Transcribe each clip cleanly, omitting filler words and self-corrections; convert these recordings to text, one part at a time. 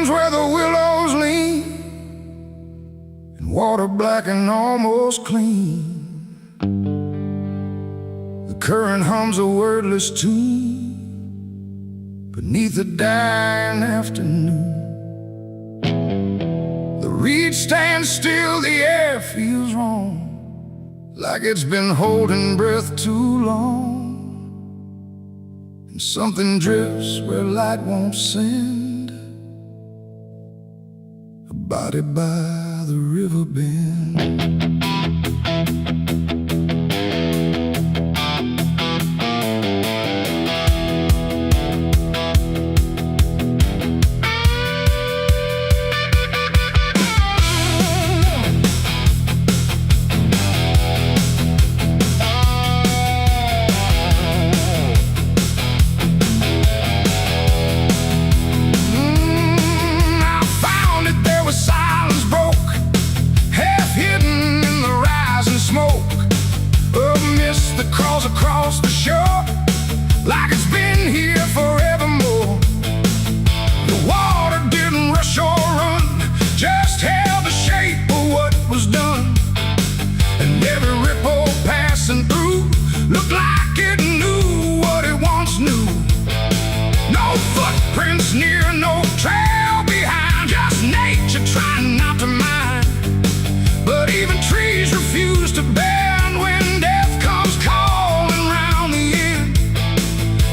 downs where the willows lean, and water black and almost clean. The current hums a wordless tune beneath the dying afternoon. The reed stands still, the air feels wrong, like it's been holding breath too long. And something drifts where light won't send, a body by the river bend. Across the shore, like it's been here forevermore. The water didn't rush or run, just held the shape of what was done. And every ripple passing through looked like it knew what it once knew. No footprints near, no trail behind, just nature trying not to mind. But even trees refuse to bend when death comes calling round the end.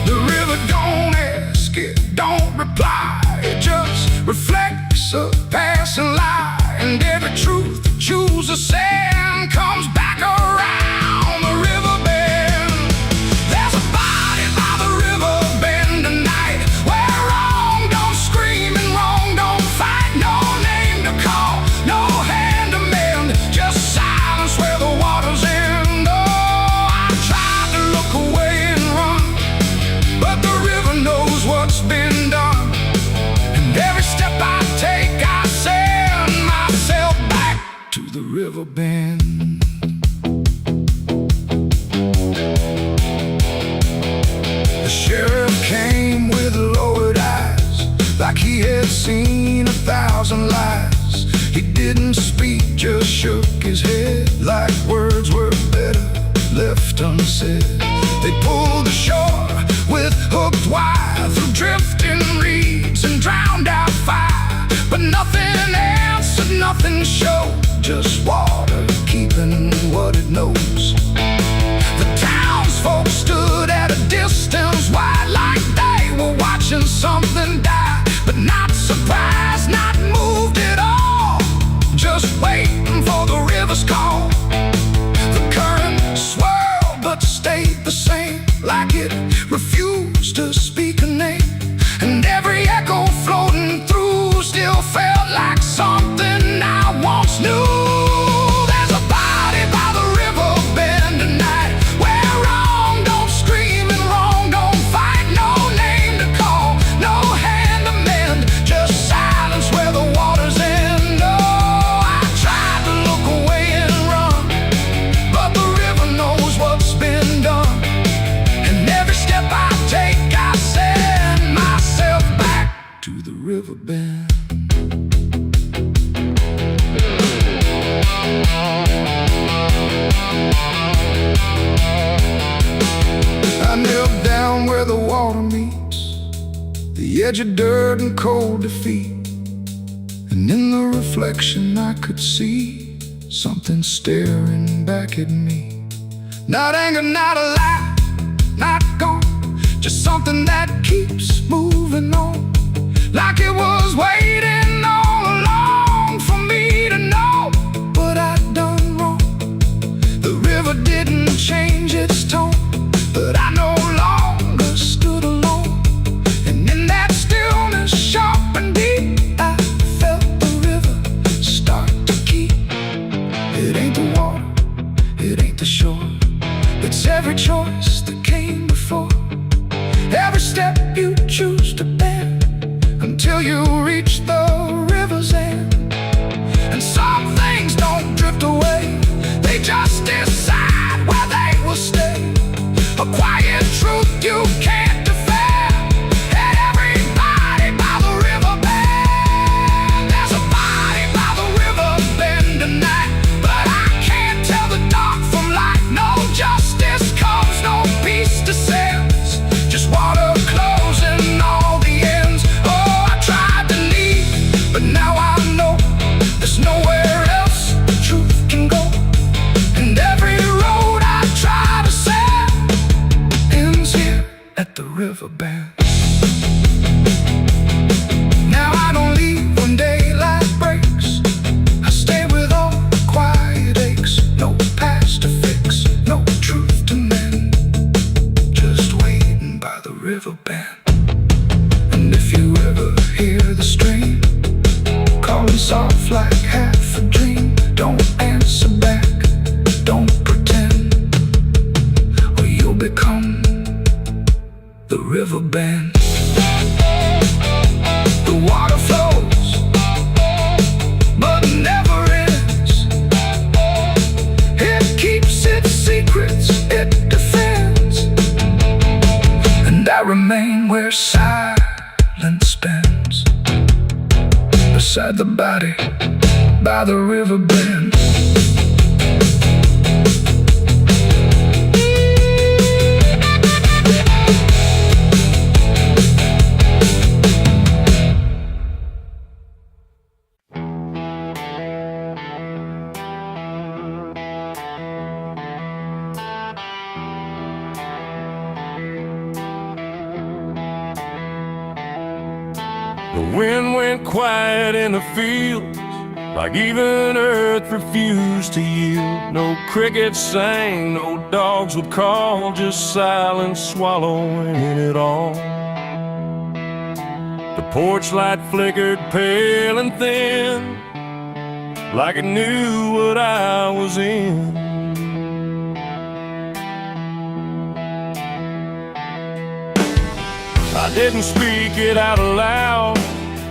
The river don't ask, it don't reply, it just reflects a passing lie. And every truth that chooses sand comes back around the river bend. There's a body by the river bend tonight, where wrong don't scream and wrong don't fight. No name to call, no hand to mend, just silence where the waters end. Oh, I tried to look away and run, but the river knows what's been done. And every step I take, I send myself back to the river bend. The sheriff came with lowered eyes, like he had seen 1,000 lies. He didn't speak, just shook his head, like words were better left unsaid. They pulled ashore with hooked wire through drifting reeds and drowned out fire. But nothing answered, nothing showed, just water keeping what it knows. The townsfolk stood at a distance wide, like they were watching something die. But not surprised, not moved at all, just waiting for the river's call. The current swirled but stayed the same, like it refused to speak a name. And every echo floating through still felt like something I once knew. There's a body by the river bend tonight, where wrong don't scream and wrong don't fight. No name to call, no hand to mend, just silence where the waters end. Oh, I tried to look away and run, but the river knows what's been done. And every step I take, I send myself back to the river bend. I knelt down where the water meets the edge of dirt and cold defeat. And in the reflection I could see something staring back at me. Not anger, not a lie, not gone, just something that keeps moving on, like it was waiting all along for me to know what I'd done wrong. The river didn't change its tone, but I no longer stood alone. And in that stillness, sharp and deep, I felt the river start to keep. It ain't the water, it ain't the shore, it's every choice that came before. Every step you choose to bend, until you water flows, but never ends. It keeps its secrets, it defends. And I remain where silence spends, beside the body, by the river bend. The wind went quiet in the fields, like even earth refused to yield. No crickets sang, no dogs would call, just silence swallowing it all. The porch light flickered pale and thin, like it knew what I was in. I didn't speak it out loud,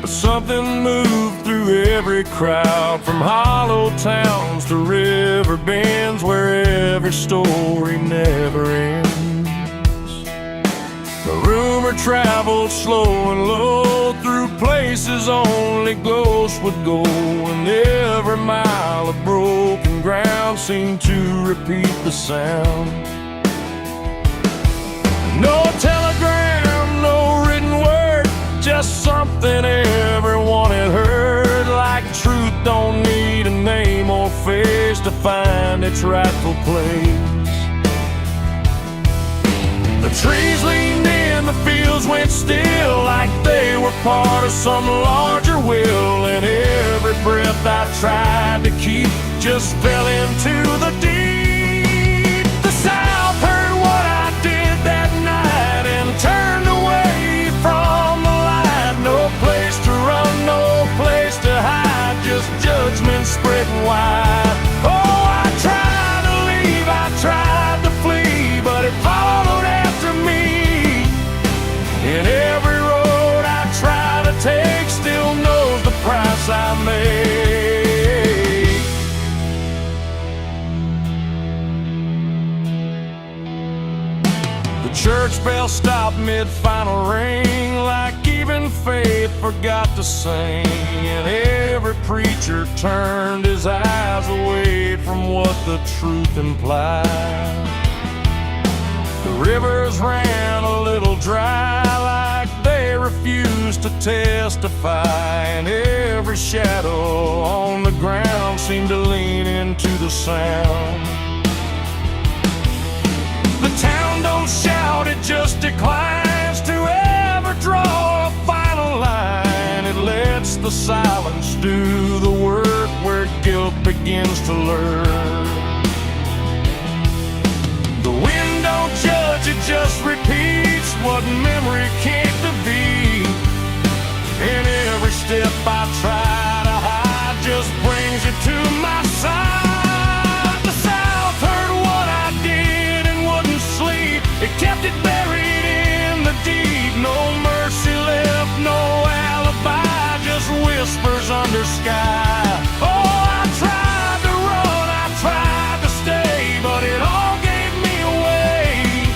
but something moved through every crowd, from hollow towns to river bends, where every story never ends. The rumor traveled slow and low through places only ghosts would go, and every mile of broken ground seemed to repeat the sound. No telegram, no written word, just something everyone had heard, like truth don't need a name or face to find its rightful place. The trees leaned in, the fields went still, like they were part of some larger will, and every breath I tried to keep just fell into the deep. The South heard what I did that night and turned away from the light. No place to run, no place to hide, just judgment spreading wide. Oh, I tried to leave, I tried to flee, but it followed after me. And every road I try to take still knows the price I made. The church bell stopped mid-final ring, like even faith forgot to sing, and every preacher turned his eyes away from what the truth implied. The rivers ran a little dry, like they refused to testify, and every shadow on the ground seemed to lean into the sound. The town don't shout, it just declines to ever draw a final line. It lets the silence do the work where guilt begins to lurk. The wind don't judge, it just repeats what memory came to be. And every step I try to hide just brings you to my side. The South heard what I did and wouldn't sleep, it kept it buried in the deep. No mercy left, no alibi, just whispers under sky. Oh, I tried to run, I tried to stay, but it all gave me away.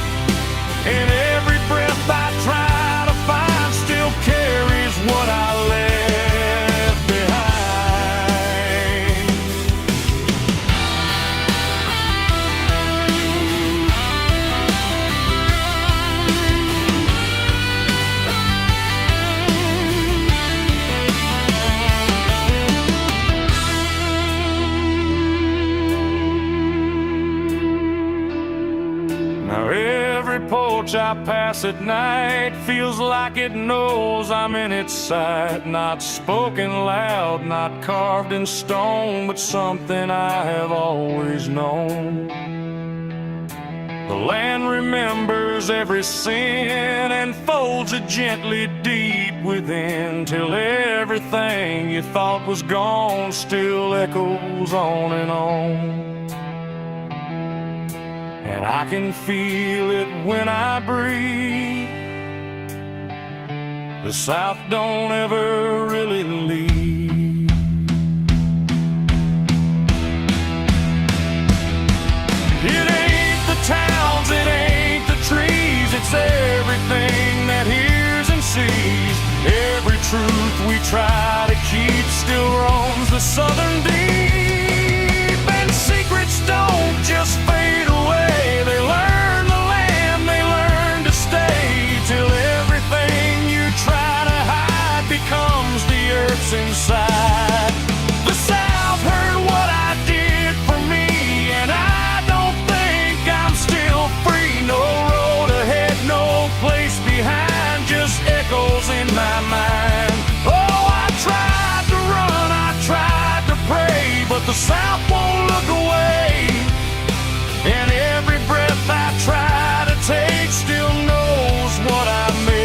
And every breath I try to find still carries what I left behind. Now every porch I pass at night feels like it knows I'm in its sight. Not spoken loud, not carved in stone, but something I have always known. The land remembers every sin and folds it gently deep within, till everything you thought was gone still echoes on and on. And I can feel it when I breathe, the South don't ever really leave. It ain't the towns, it ain't the trees, it's everything that hears and sees. Every truth we try to keep still roams the southern deep. And secrets don't just fade away, they learn the land, they learn to stay, till everything you try to hide becomes the earth's inside. The South heard what I did for me, and I don't think I'm still free. No road ahead, no place behind, just echoes in my mind. Oh, I tried to run, I tried to pray, but the South won't look away. And every breath I try to take still knows what I made.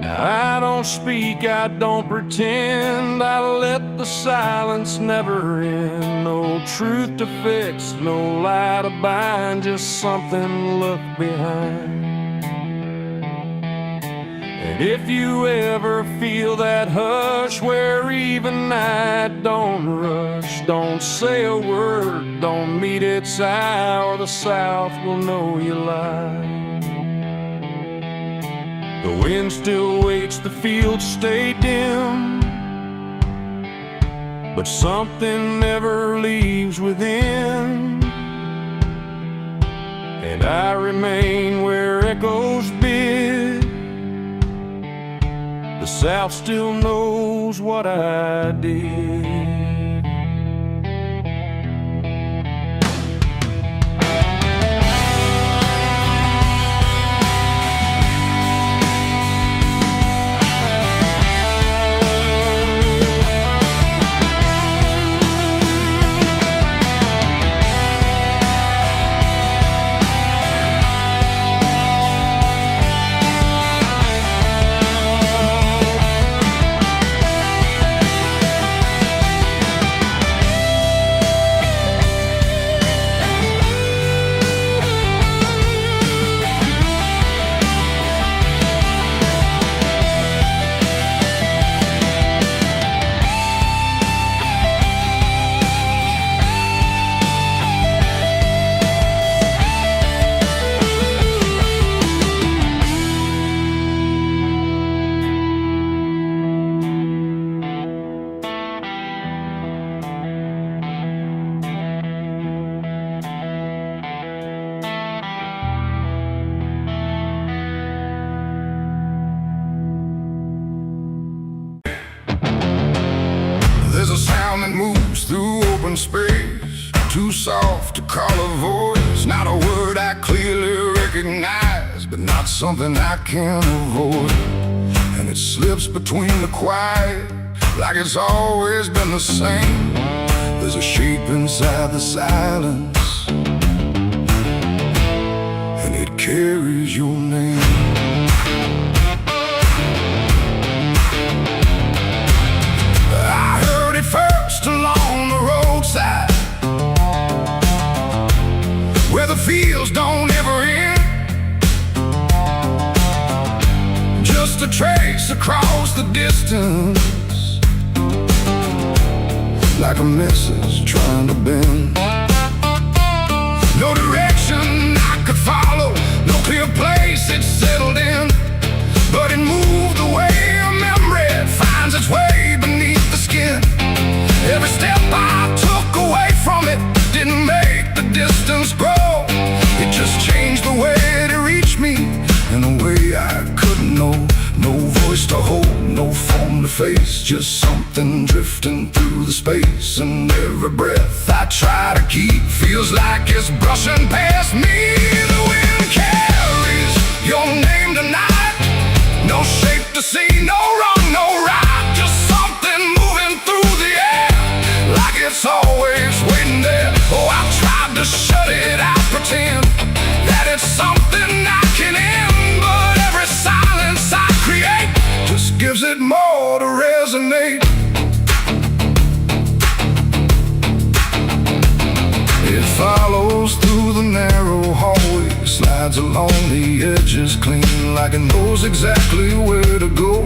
I don't speak, I don't pretend, I let the silence never end. No truth to fix, no lie to bind, just something to look behind. And if you ever feel that hush where even night don't rush, don't say a word, don't meet its eye, or the South will know you lie. The wind still waits, the fields stay dim, but something never leaves within. And I remain where echoes bid. The South still knows what I did. There's a sound that moves through open space, too soft to call a voice. Not a word I clearly recognize, but not something I can avoid. And it slips between the quiet, like it's always been the same. There's a shape inside the silence, and it carries your name. First along the roadside, where the fields don't ever end, just a trace across the distance, like a message trying to bend. No direction I could follow, no clear place it settled in, but it moved the way a memory finds its way beneath the skin. Every step I took away from it didn't make the distance grow. It just changed the way it reached me in a way I couldn't know. No voice to hold, no form to face, just something drifting through the space. And every breath I try to keep feels like it's brushing past me. The wind carries your name tonight. see no wrong, no right, just something moving through the air, like it's always waiting there. Oh, I've tried to shut it out, pretend that it's something I can end, but every silence I create just gives it more to resonate. It follows through the narrow hallway, slides along the edges clean, like it knows exactly where to go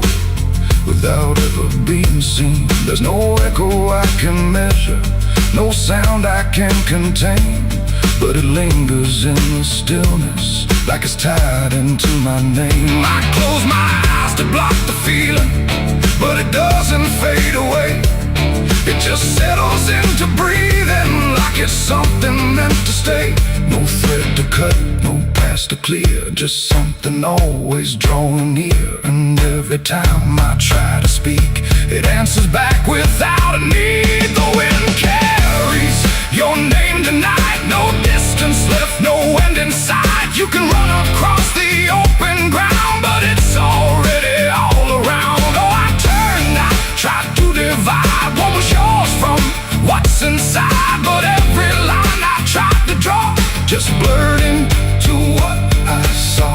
without ever being seen. There's no echo I can measure, no sound I can contain, but it lingers in the stillness, like it's tied into my name. I close my eyes to block the feeling, but it doesn't fade away. It just settles into breathing, like it's something meant to stay. No thread to cut, no path to clear, just something always drawing near. And every time I try to speak, it answers back without a need. The wind carries your name tonight, no distance left, no end in sight. You can run across the open ground, but it's already all around. Oh, I turn, I try to divide what was yours from what's inside, but every line I tried to draw just blurred into what I saw.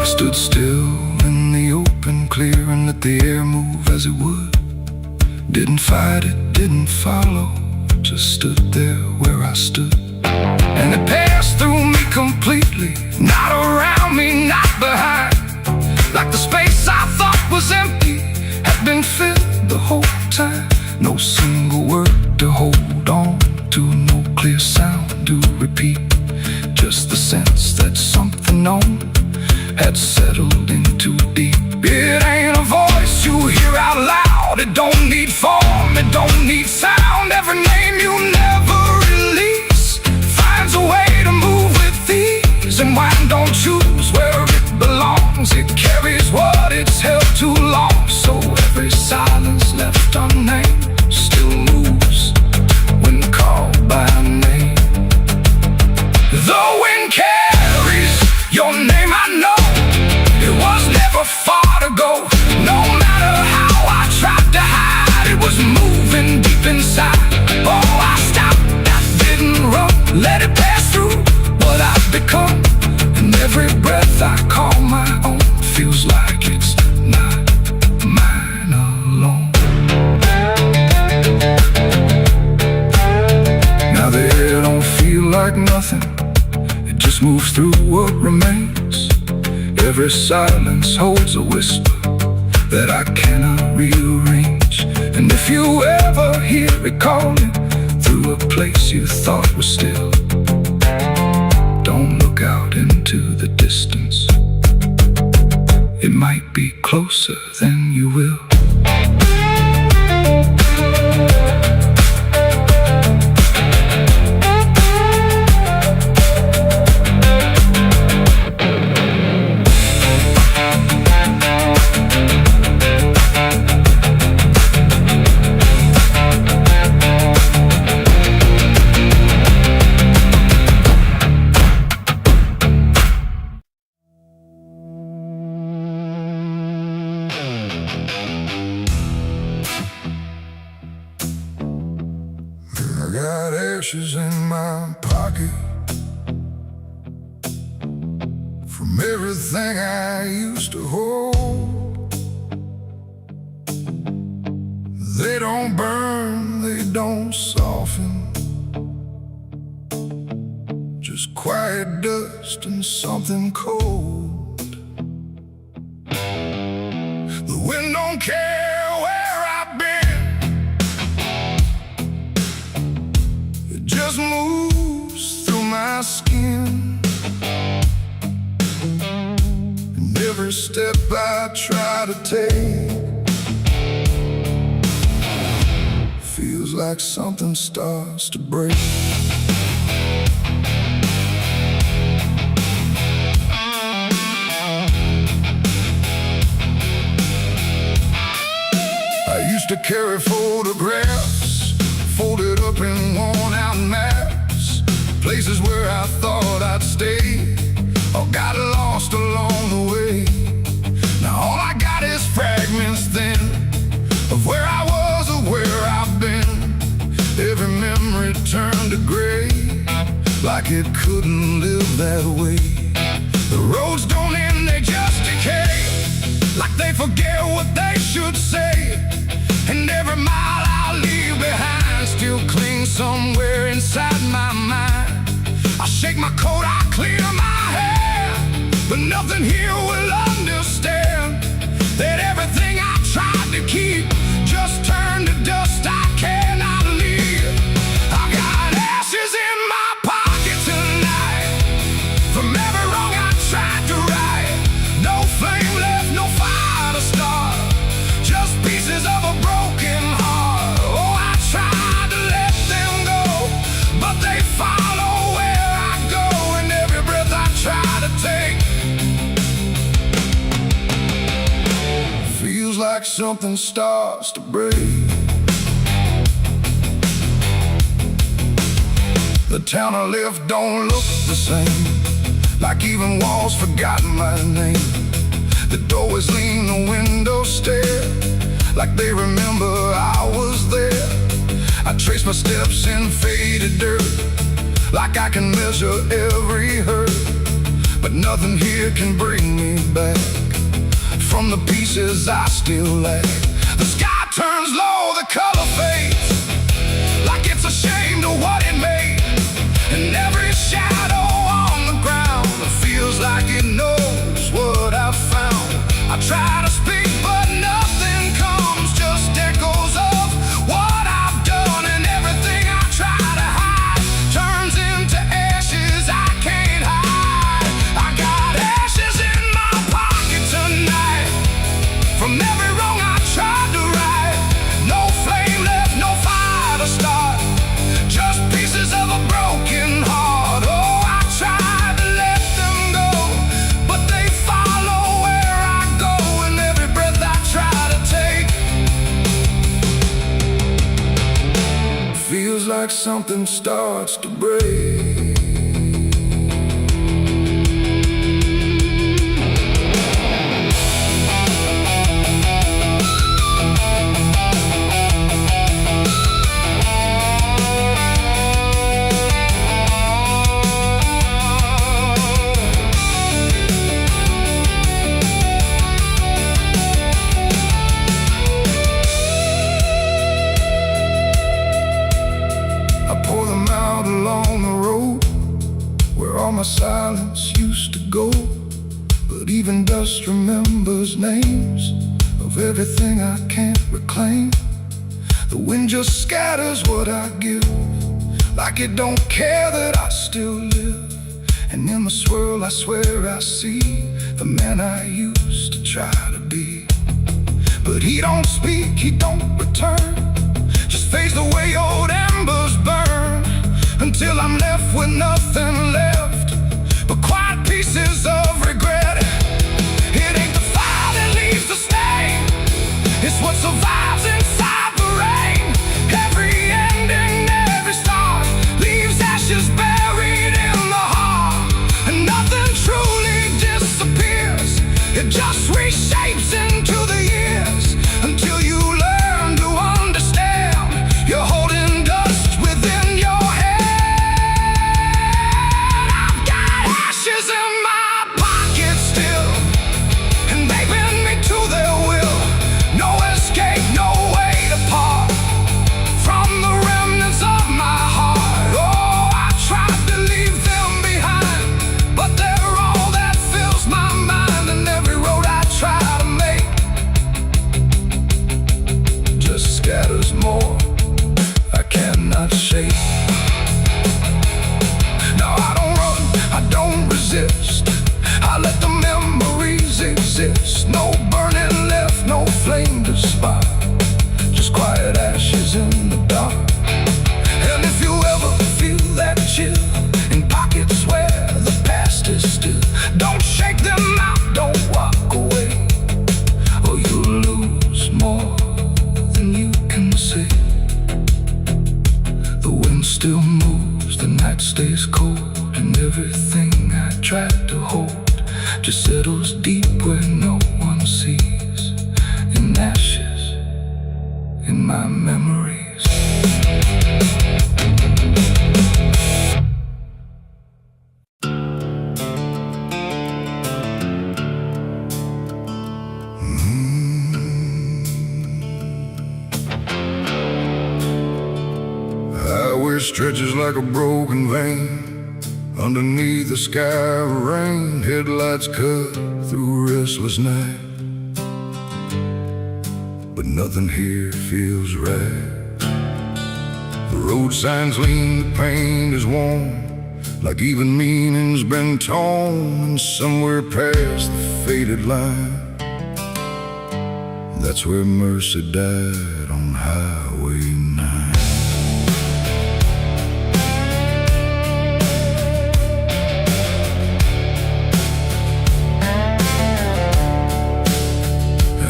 I stood still in the open clear and let the air move as it would. Didn't fight it, didn't follow, just stood there where I stood. And it passed through me completely, not around me, not behind, like the space I thought was empty had been filled the whole time. No single word to hold on to, no clear sound to repeat, just the sense that something known had settled in too deep. It ain't a voice you hear out loud, it don't need form, it don't need sound. Every name you never release finds a way to move with ease, and wine don't choose where it belongs. It carries what it's held too long, so every silence left unnamed still moves when called by name. The wind carries your name, I know it was never far to go. No matter how I tried to hide, it was moving deep inside. Oh, I stopped, I didn't run, let it pass through what I've become. And every breath I call my own feels like it's not mine alone. Now the air don't feel like nothing, it just moves through what remains. Every silence holds a whisper that I cannot rearrange. And if you ever hear it calling through a place you thought was still, don't look out into the distance, it might be closer than you will. I got ashes in my pocket from everything I used to hold. They don't burn, they don't soften, just quiet dust and something cold. The wind don't care where I've been, it just moves through my skin. And every step I try to take feels like something starts to break. I used to carry photographs folded up in worn-out maps, places where I thought I'd stay, or got lost along the way. Now all I got is fragments then of where I was or where I've been. Every memory turned to gray, like it couldn't live that way. The roads don't end, they just decay, like they forget what they should say. And every mile I leave behind still clings somewhere inside my mind. I shake my coat, I clear my hair, but nothing here will understand that everything I tried to keep just turned to dust I cannot leave. I got ashes in my pocket tonight from every wrong I tried to right. No flame left, no fire to start, just pieces of a broken heart. Oh, I tried to let them go, but they follow where I go, and every breath I try to take feels like something starts to break. The town I left don't look the same, like even walls forgotten my name. The doorways lean, the windows stare, like they remember I was there. I trace my steps in faded dirt, like I can measure every hurt, but nothing here can bring me back from the pieces I still lack. The sky turns low, the color fades, like it's ashamed of what it made. And every shadow on the ground feels like it knows what I've found. I try to speak, but nothing comes, just echoes of what I've done. And everything I try to hide turns into ashes I can't hide. I got ashes in my pocket tonight from every wrong I tried to right. No flame left, no fire to start, just pieces of a broken heart. Oh, I tried to let them go, but they follow where I go, and every breath I try to take feels like something starts to break. Along the road where all my silence used to go, but even dust remembers names of everything I can't reclaim. The wind just scatters what I give, like it don't care that I still live. And in the swirl I swear I see the man I used to try to be. But he don't speak, he don't return, just fades the way old embers burn, until I'm left with nothing left but quiet pieces of regret. It ain't the fire that leaves the stain, it's what survives inside the rain. Every ending, every start leaves ashes buried in the heart, and nothing truly disappears, it just reshapes into the years, until you learn to understand you're holding dust within your head. In my pocket still, and they bend me to their will. No escape, no way to part from the remnants of my heart. Oh, I tried to leave them behind, but they're all that fills my mind. And every road I try to make just scatters more I cannot shake. No, I don't run, I don't resist, I let the memories exist. No burning left, no flame to spark, just quiet ashes in the dark. And if you ever feel that chill in pockets where the past is still, don't shake them out, don't walk away, or you'll lose more than you can say. moon still moves, the night stays cold, and everything I tried to hold just settles deep where no one sees, in ashes, in my memories. Stretches like a broken vein underneath the sky of rain. Headlights cut through a restless night, but nothing here feels right. The road signs lean, the paint is worn, like even meaning's been torn. And somewhere past the faded line, that's where mercy died, on Highway 9.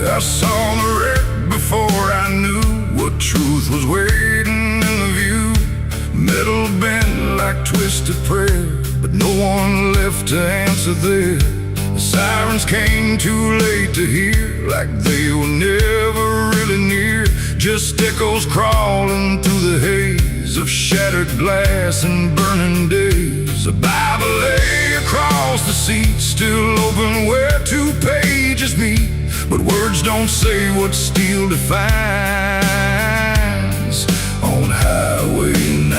I saw the wreck before I knew what truth was waiting in the view. Metal bent like twisted prayer, but no one left to answer there. The sirens came too late to hear, like they were never really near. Just echoes crawling through the haze of shattered glass and burning days. A Bible lay across the seat, still open where 2 pages meet. But words don't say what steel defines, on Highway 9.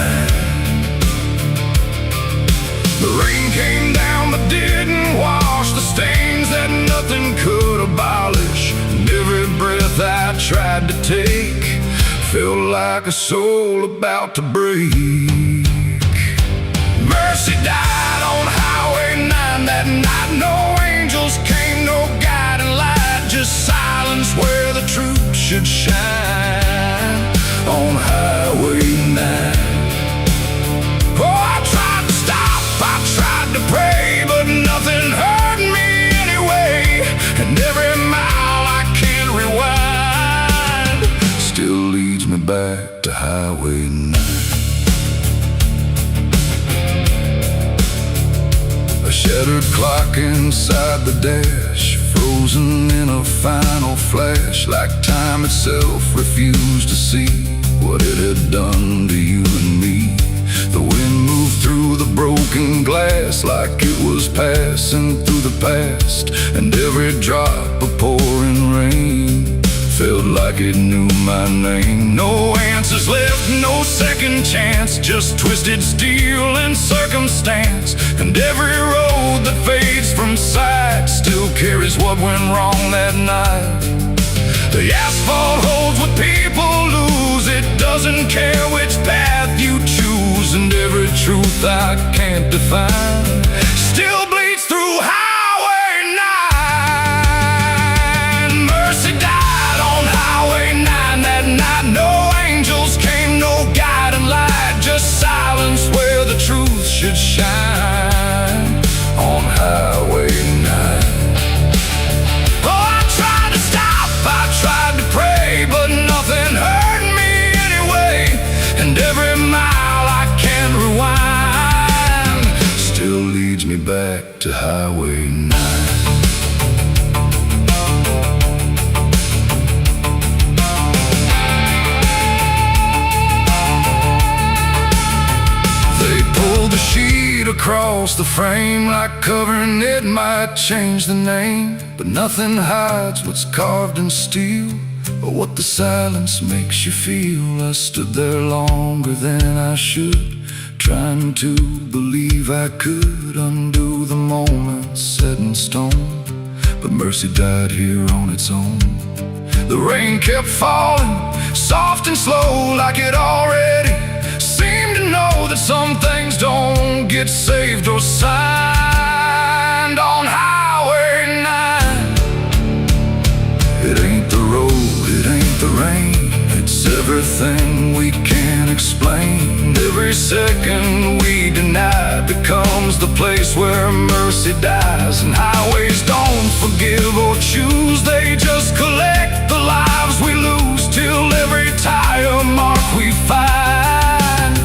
The rain came down but didn't wash the stains that nothing could abolish. And every breath I tried to take felt like a soul about to break. Mercy died on Highway 9 that night. No angels came, no guiding light, just silence where the truth should shine, on Highway 9. Oh, I tried to stop, I tried to pray, but nothing hurt me anyway. And every mile I can't rewind still leads me back to Highway 9. A shattered clock inside the dash, frozen in a final flash, like time itself refused to see what it had done to you and me. The wind moved through the broken glass like it was passing through the past, and every drop of pouring rain felt like it knew my name. No answers left, no second chance, just twisted steel and circumstance. And every road that fades from sight still carries what went wrong that night. The asphalt holds what people lose, it doesn't care which path you choose. And every truth I can't define still bleeds through Highway 9. Mercy died on Highway 9 that night. No angels came, no guiding light, just silence where the truth should shine, on Highway 9. Oh, I tried to stop, I tried to pray, but nothing hurt me anyway. And every mile I can't rewind still leads me back to Highway 9. The sheet across the frame, like covering it might change the name. But nothing hides what's carved in steel, or what the silence makes you feel. I stood there longer than I should, trying to believe I could undo the moment set in stone. But mercy died here on its own. The rain kept falling, soft and slow, like it already seemed to know that some things don't get saved or signed, on Highway 9. It ain't the road, it ain't the rain, it's everything we can't explain. Every second we deny becomes the place where mercy dies. And highways don't forgive or choose, they just collect the lives we lose, till every tire mark we find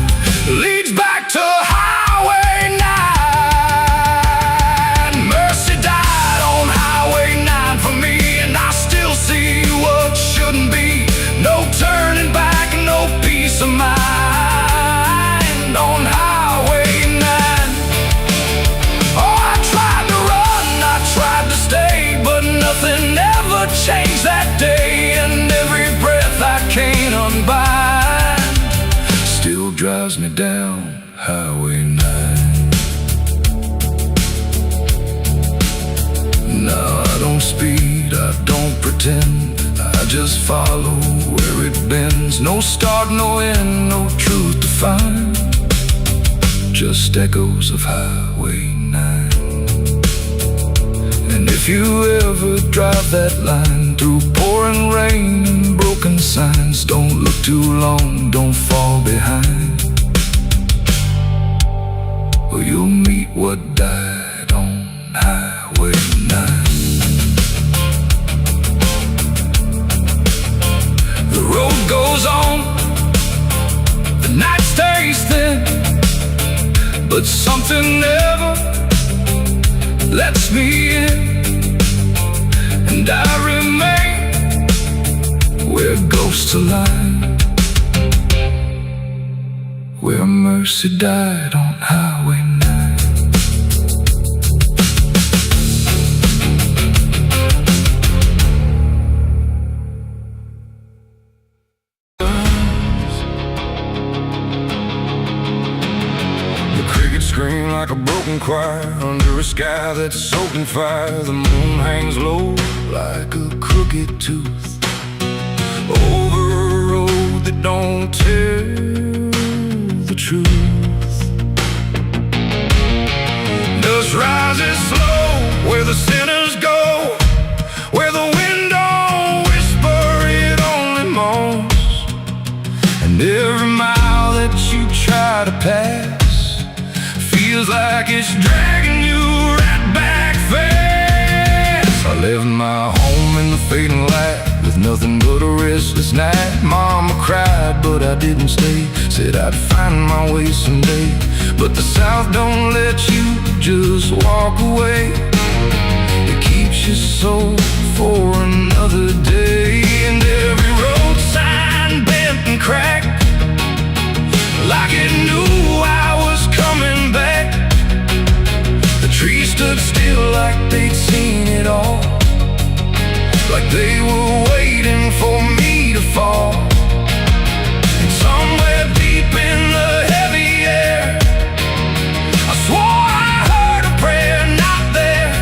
down Highway 9. No, I don't speed, I don't pretend, I just follow where it bends. No start, no end, no truth to find, just echoes of Highway 9. And if you ever drive that line through pouring rain and broken signs, don't look too long, don't fall behind, or you'll meet what died on Highway 9. The road goes on, the night stays thin, but something never lets me in, and I remain where ghosts align, where mercy died on Highway 9. Scream like a broken choir under a sky that's soaked in fire. The moon hangs low like a crooked tooth over a road that don't tell the truth. Dust rises slow where the sinners go, where the wind don't whisper, it only moans. And every mile that you try to pass feels like it's dragging you right back fast. I left my home in the fading light with nothing but a restless night. Mama cried, but I didn't stay. Said I'd find my way someday. But the South don't let you just walk away. It keeps your soul for another day. And every road sign bent and cracked, like it knew I was coming back. The trees stood still like they'd seen it all, like they were waiting for me to fall. And somewhere deep in the heavy air, I swore I heard a prayer not there.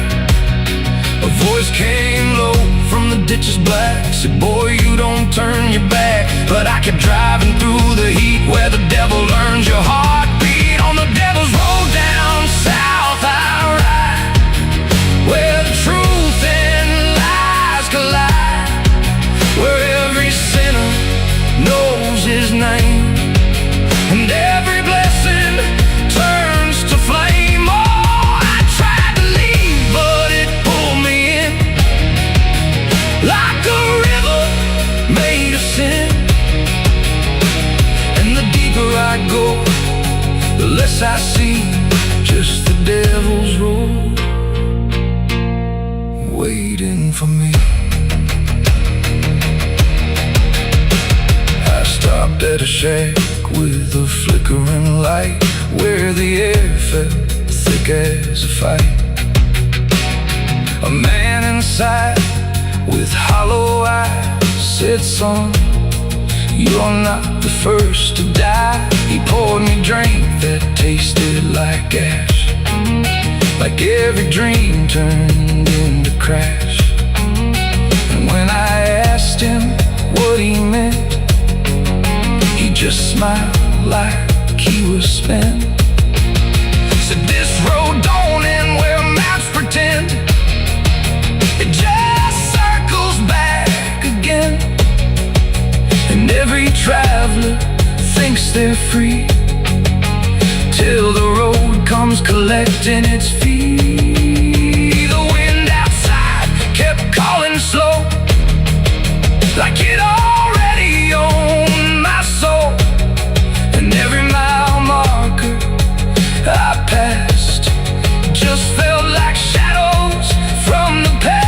A voice came low from the ditches black, said, boy, you don't turn your back. But I kept driving through the heat where the devil learns your heartbeat. On the devil's road down south I ride, where the truth and lies collide, where every sinner knows his name, and every blessing turns to flame. Oh, I tried to leave, but it pulled me in, like a river made of sin. I go, the less I see, just the devil's road waiting for me. I stopped at a shack with a flickering light, where the air felt thick as a fight. A man inside with hollow eyes said, son, you're not the first to die. He poured me a drink that tasted like ash, like every dream turned into crash. And when I asked him what he meant, he just smiled like he was spent. Said, this road don't end where maps pretend, it just circles back again. And every traveler thinks they're free, till the road comes collecting its fee. The wind outside kept calling slow, like it already owned my soul. And every mile marker I passed just felt like shadows from the past.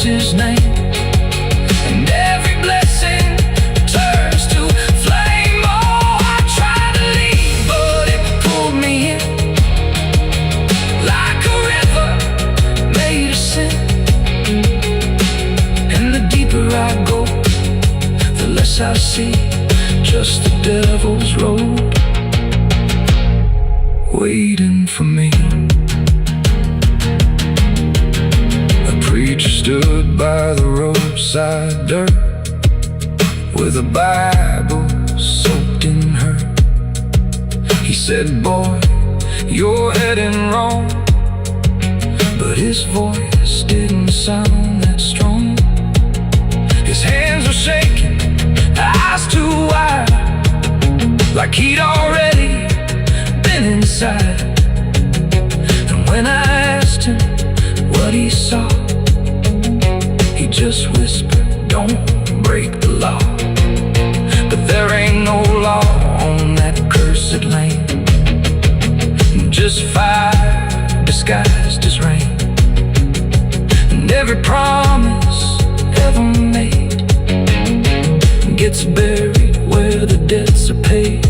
His name, and every blessing turns to flame. Oh, I tried to leave, but it pulled me in, see, just the devil's road waiting for me. A preacher stood by the roadside dirt with a Bible soaked in her. He said, boy, you're heading wrong. But his voice didn't sound that strong. His hands were shaking, eyes too wide, like he'd already been inside. And when I asked him what he saw, he just whispered, don't break the law. But there ain't no law on that cursed land, just fire disguised as rain. And every promise ever made gets buried where the debts are paid.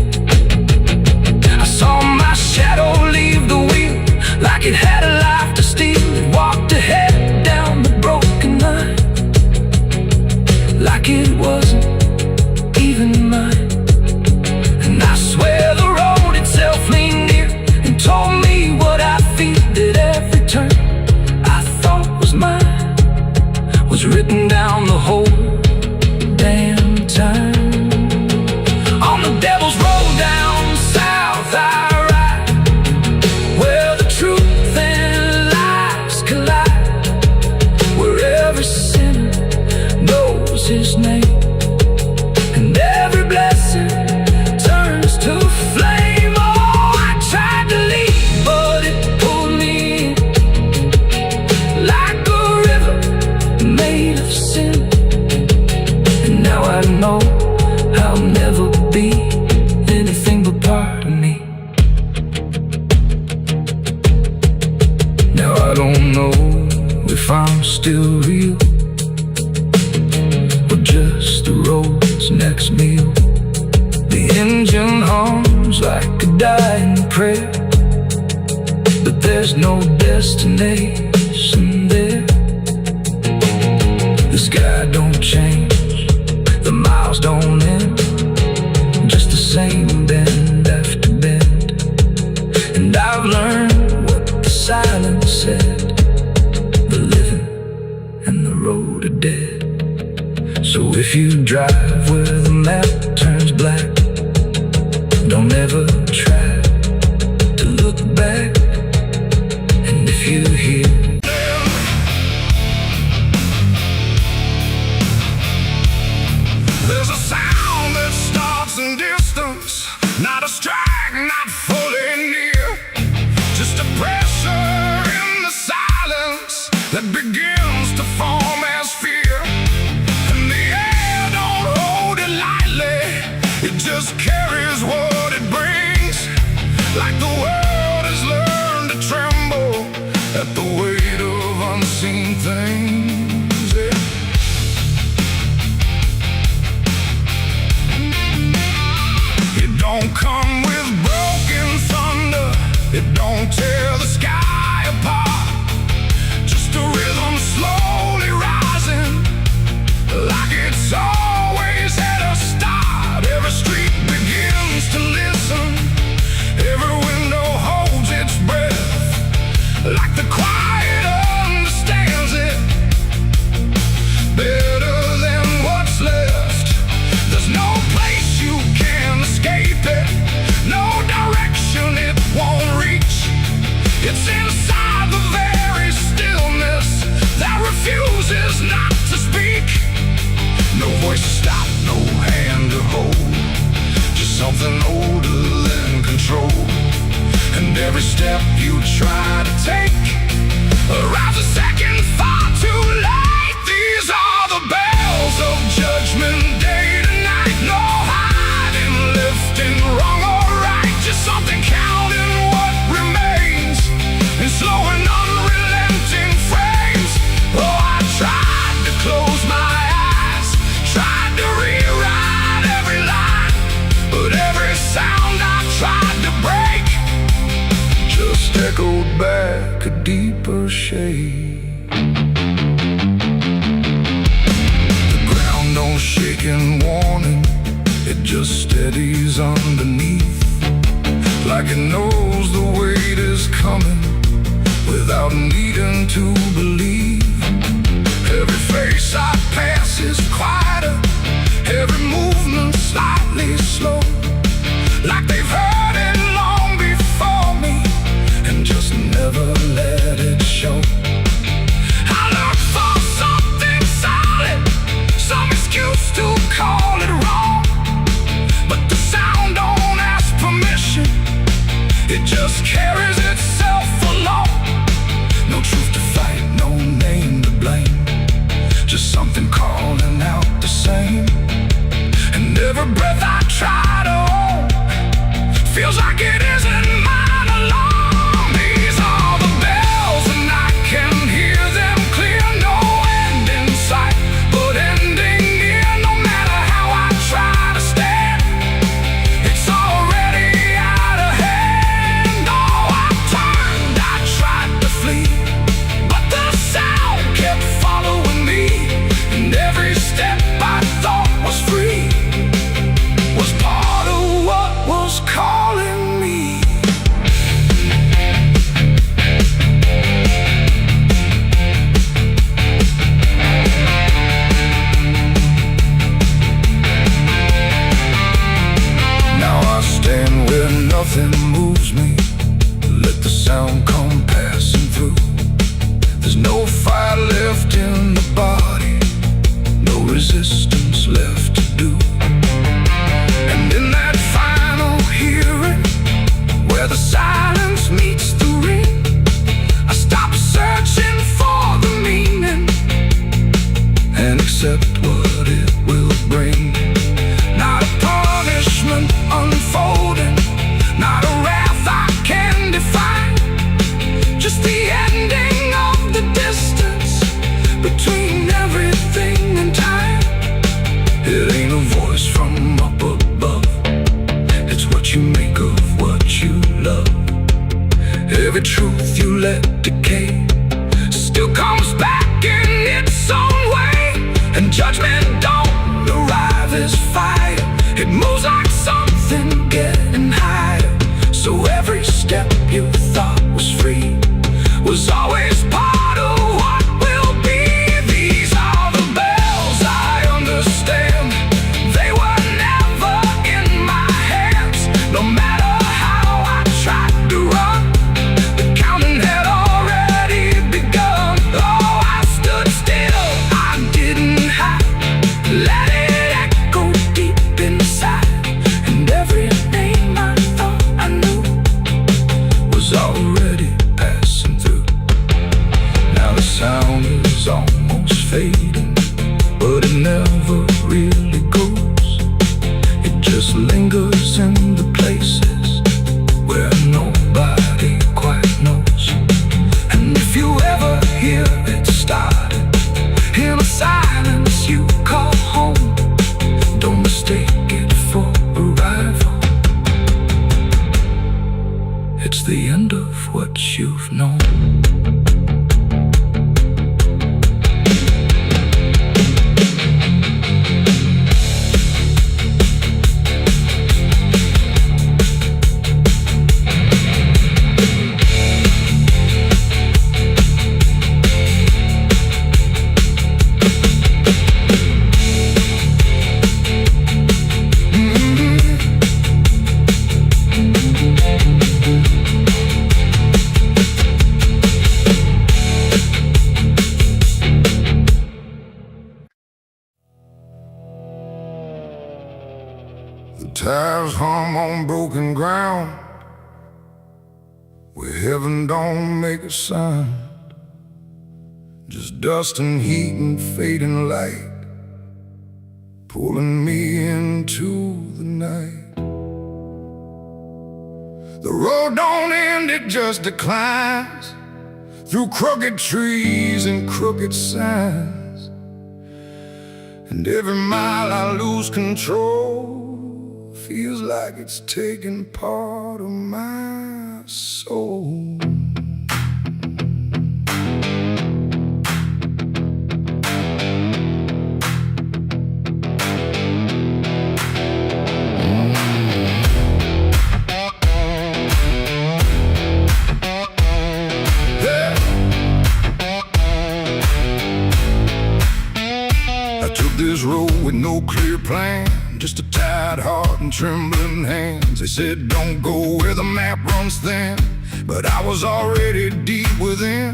I saw my shadow leave the wheel like it had a life to steal. It walked ahead down the broken line like it wasn't even mine. And I swear the road itself leaned near and told me what I feel, that every turn I thought was mine was written down the whole damn time. On the devil's road down south I ride, where the truth and lies collide, where every sinner knows his name, and every blessing turns to flame. Oh, I tried to leave, but it pulled me in like a river made of sin. And now I know I'll never be anything but part of me. Now I don't know if I'm still real or just the road's next meal. The engine hums like a dying prayer, but there's no destination there. The sky don't change, the miles don't end, just the same bend after bend. And I've learned what the silence said, the living and the road are dead. So if you drive where the map turns black, don't ever try to look back. And if you hear there's a sound that starts in distance, not a strike, not fully near, just a pressure in the silence that begins to form as fear. And the air don't hold it lightly, it just carries what it brings, like the world has learned to tremble at the weight of unseen things. Yeah. It don't come with broken thunder, it don't tear the sky apart, just a rhythm slowly rising like it's always at a start. Every street begins to listen, every window holds its breath, like the quiet understands it better than what's left. There's no place you can escape it, no direction it won't reach. It's inside the very stillness that refuses not to speak. No voice to stop, no hand to hold, just something older than control. And every step you try to take arrives a second far too late. These are the bells of judgment day to night. No hiding, lifting, wrong or right, just something counting what remains in slow and unrelenting frames. Oh, I tried to close my eyes, tried to rewrite every line, but every sound I tried to break just echoed back a deeper shade. The ground don't shake in warning, without needing to believe. Every face I pass is quieter, every movement slightly slow, like they've heard it long before me and just never let it show. I look for something solid, some excuse to call it wrong, but the sound don't ask permission, it just carries itself along. No truth to fight, no name to blame, just something calling out the same. And every breath I try to hold feels like it isn't mine alone. These are the bells and I can hear them clear, no end in sight, but ending near. No matter how I try to stand, it's already out of hand. Oh, I turned, I tried to flee, but the sound kept following me, and every step I thought was free was part of what was calling me. Now I stand where nothing moves me, let the sound come passing through. There's no fire left in the body, no resistance left to do. And in that final hearing, where the silence meets the ring, I stop searching for the meaning and accept what it will bring. Not a punishment unfolding, not a wrath I can define, just the ending of the distance between everything and time. It ain't a voice from up above, it's what you make of what you love. Every truth you let decay still comes back in its own way, and judgment don't arrive as fire, it moves like something getting higher. So every step you thought was free was always part of what will be. These are the bells I understand, they were never in my hands. No matter how I tried to run, the counting had already begun. Oh, I stood still, I didn't hide, let it echo deep inside, and every name I thought I knew was already passing through. Now the sound is almost fading, but it never really goes. It just lingers in the places where nobody quite knows. And if you ever hear it started in a silence you call home, don't mistake it for arrival, it's the end of what you've known. The tires hum on broken ground, where heaven don't make a sound, just dust and heat and fading light, pulling me into the night. The road don't end, it just declines through crooked trees and crooked signs, and every mile I lose control feels like it's taking part of my soul. this road with no clear plan, just a tired heart and trembling hands. They said don't go where the map runs thin, but I was already deep within.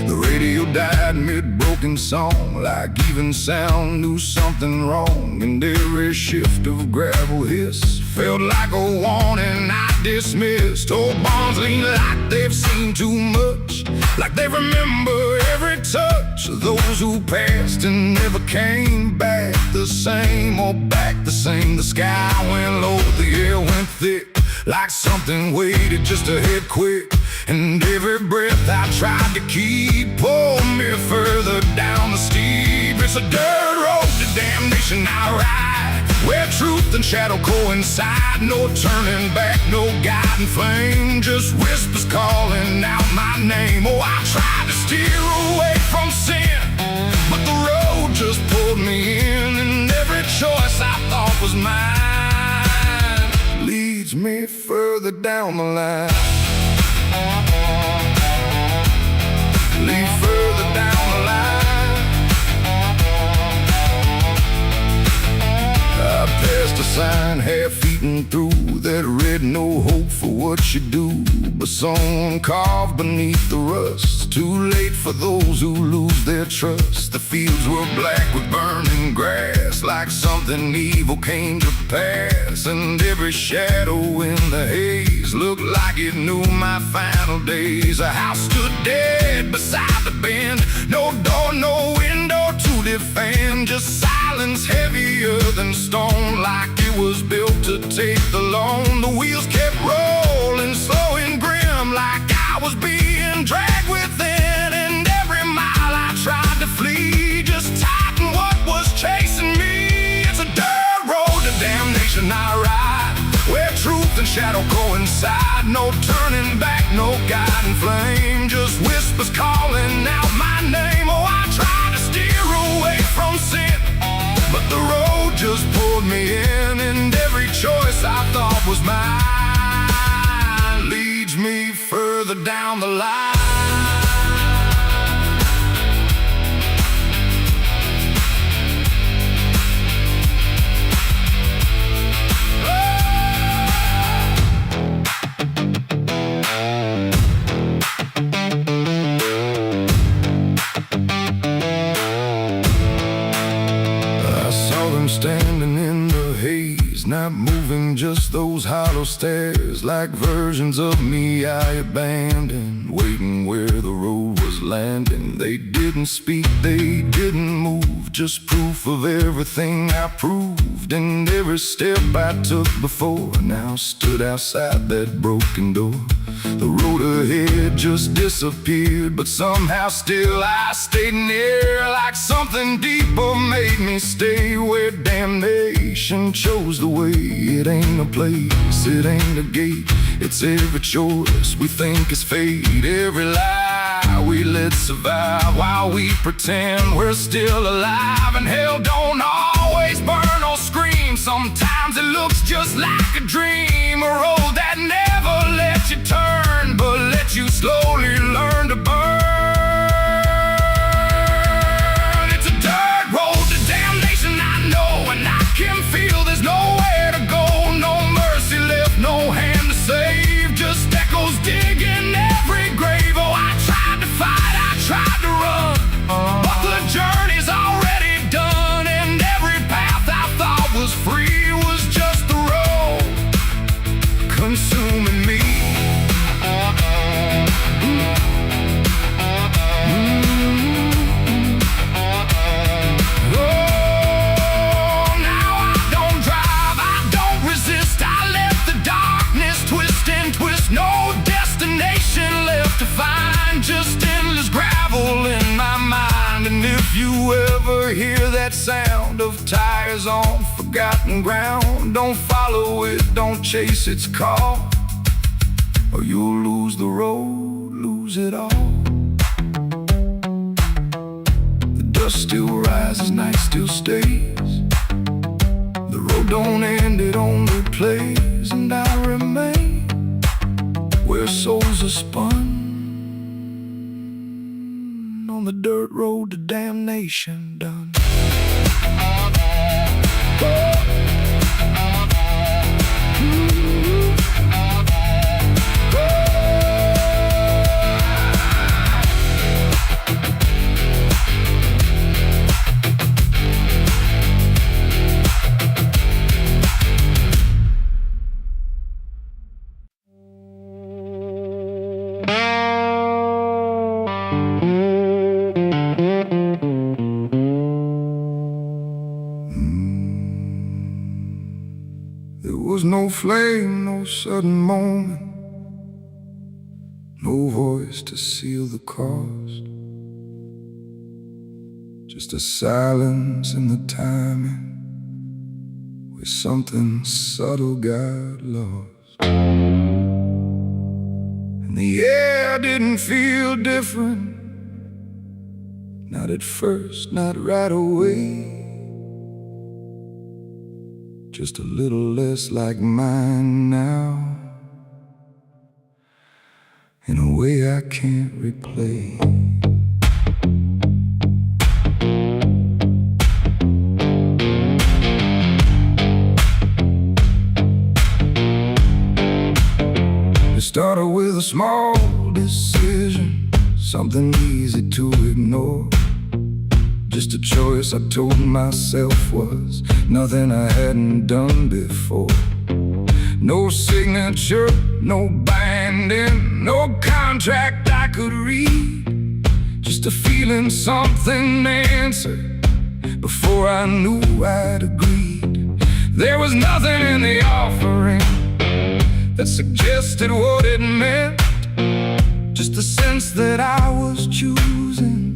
The radio died mid-broken song, like even sound knew something wrong. And every shift of gravel hiss felt like a warning I dismissed. Old bonds lean like they've seen too much, like they remember every touch of those who passed and never came back the same, or back the same. The sky went low, the air went thick, like something waited just to hit quick. And every breath I tried to keep pulled me further down the steep. It's a dirt road to damnation I ride, where truth and shadow coincide. No turning back, no guiding flame, just whispers calling out my name. Oh, I tried to steer away from sin, but the road just pulled me in. And every choice I thought was mine leads me further down the line. Lead further down the line. I passed a sign half-eaten through that read no hope for what you do, but someone carved beneath the rust, too late for those who lose their trust. The fields were black with burning grass, like something evil came to pass. And every shadow in the haze looked like it knew my final days. A house stood dead beside the bend, no door, no window to defend, just silence heavier than stone, like it was built to take the loan. The wheels kept rolling slow and grim, like I was being dragged within. And every mile I tried to flee just tightened what was chasing me. It's a dirt road to damnation I ride, where truth and shadow coincide. No turning back, no guiding flame, just whispers calling out my name. Oh, I tried to steer away from sin, but the road just pulled me in. And every choice I thought was mine leads me further down the line. Standing in the haze, not moving, just those hollow stares, like versions of me I abandoned, waiting where the road was landing. They didn't speak, they didn't move, just proof of everything I proved. And every step I took before now stood outside that broken door. The road ahead just disappeared, but somehow still I stayed near, like something deeper made me stay, where damnation chose the way. It ain't a place, it ain't a gate, it's every choice we think is fate. Every lie we let survive while we pretend we're still alive. And hell don't always burn or scream, sometimes it looks just like a dream. A road that never lets you turn, but lets you slowly learn to burn. It's a dirt road to damnation I know, and I can feel there's nowhere to go. No mercy left, no hand to save, just echoes digging every grave. Oh, I tried to fight, I tried to run, but the journey's already done. And every path I thought was free was just the road consuming me. No destination left to find, just endless gravel in my mind. And if you ever hear that sound of tires on forgotten ground, don't follow it, don't chase its call, or you'll lose the road, lose it all. The dust still rises, night still stays, the road don't end, it only plays. And I remain where souls are spun, on the dirt road to damnation done. There was no flame, no sudden moment, no voice to seal the cost, just a silence in the timing where something subtle got lost. And the air didn't feel different, not at first, not right away. Just a little less like mine now, in a way I can't replay. It started with a small decision, something easy to ignore. Just a choice I told myself was nothing I hadn't done before. No signature, no binding, no contract I could read. Just a feeling something answered before I knew I'd agreed. There was nothing in the offering that suggested what it meant, just a sense that I was choosing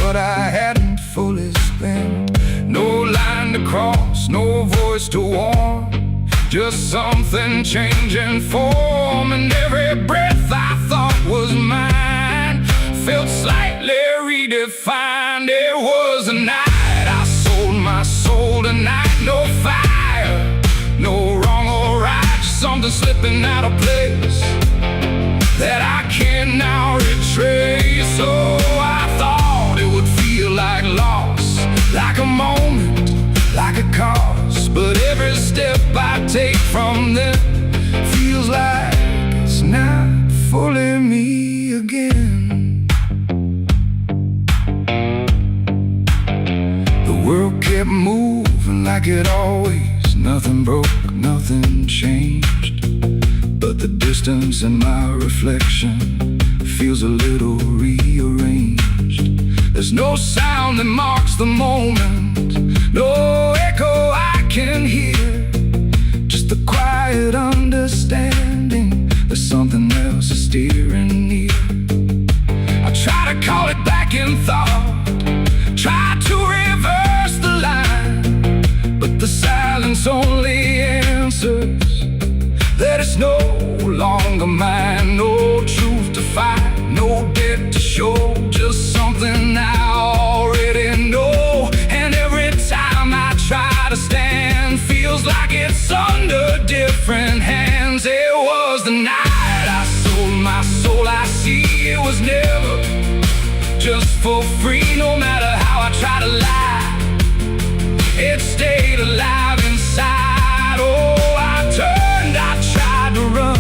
what I hadn't fully spent. No line to cross, no voice to warn, just something changing form. And every breath I thought was mine felt slightly redefined. It was a night I sold my soul tonight. No fire, no wrong or right, just something slipping out of place that I can now retrace. So I thought it would feel like loss, like a moment, like a cause. But every step I take from them feels like it's not fully me again. The world kept moving like it always, nothing broke, nothing changed. But the distance in my reflection feels a little rearranged. There's no sound that marks the moment, no echo I can hear, just the quiet understanding that something else is steering near. I try to call it back in thought, try to reverse the line, but the silence only answers that it's no longer mine. No truth to fight, no debt to show, just something I already know. And every time I try to stand, feels like it's under different hands. It was the night I sold my soul. I see it was never just for free. No matter how I try to lie, it stayed alive inside. Oh, I tried to run,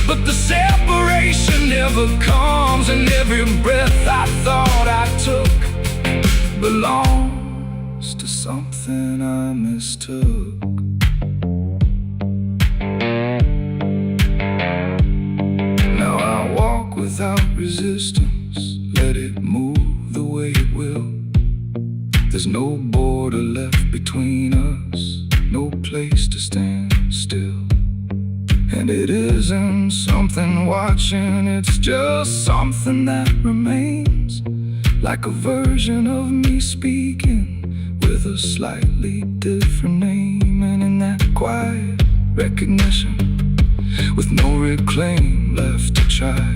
but the separation never comes. And every breath I thought I took belongs to something I mistook. Now I walk without resistance, let it move the way it will. There's no border left between us, no place to stand still. And it isn't something watching, it's just something that remains, like a version of me speaking with a slightly different name. And in that quiet recognition, with no reclaim left to try,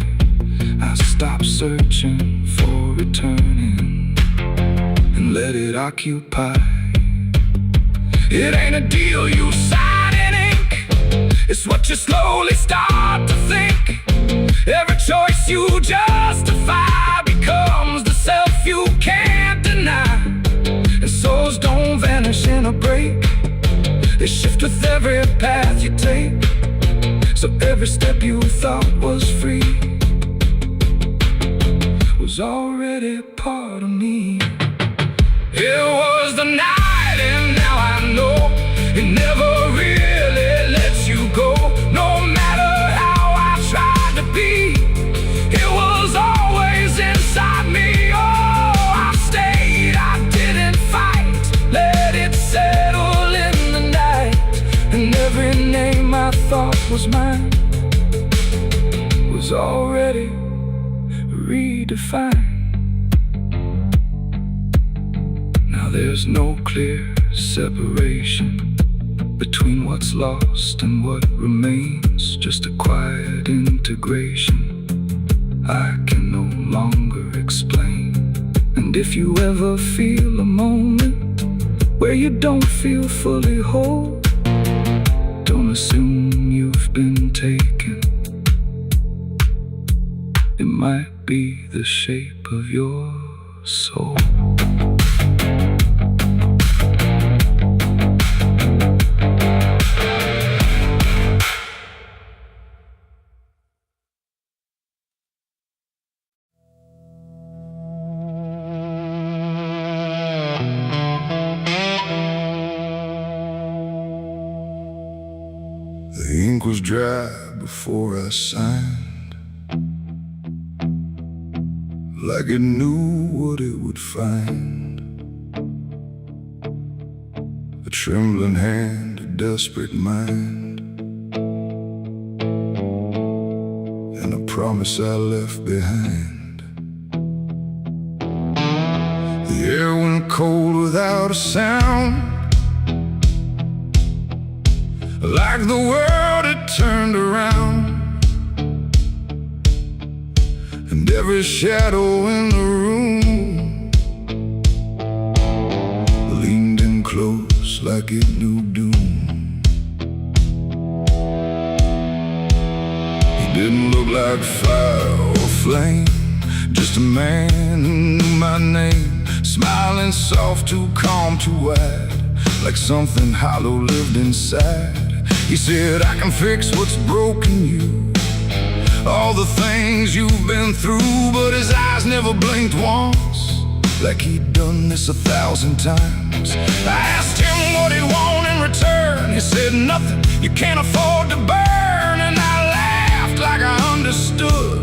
I stop searching for returning and let it occupy. It ain't a deal you sign in ink, it's what you slowly start to think. Every choice you justify becomes the self you can't deny. And souls don't vanish in a break, they shift with every path you take. So every step you thought was free was already part of me. It was the night, and now I know it never really lets you go. No matter how I tried to be, it was always was mine was already redefined. Now there's no clear separation between what's lost and what remains, just a quiet integration I can no longer explain. And if you ever feel a moment where you don't feel fully whole, don't assume you've been taken. It might be the shape of your soul. The ink was dry before I signed, like it knew what it would find. A trembling hand, a desperate mind, and a promise I left behind. The air went cold without a sound, like the world had turned around, and every shadow in the room leaned in close like it knew doom. He didn't look like fire or flame, just a man who knew my name, smiling soft, too calm, too wide, like something hollow lived inside. He said, I can fix what's broken you, all the things you've been through. But his eyes never blinked once, like he'd done this 1,000 times. I asked him what he wanted in return. He said, nothing, you can't afford to burn. And I laughed like I understood,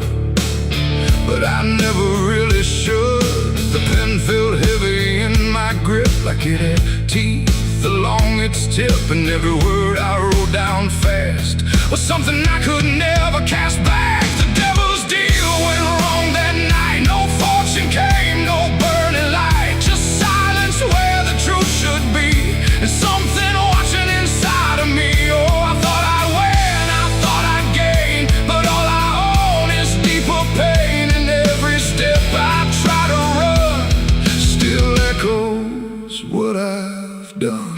but I never really should. The pen felt heavy in my grip, like it had teeth along its tip, and every word I wrote down fast was something I could never cast back. The devil's deal went wrong that night. No fortune came, no burning light, just silence where the truth should be, and something watching inside of me. Oh, I thought I'd win, I thought I'd gain, but all I own is deeper pain. And every step I try to run still echoes what I've done.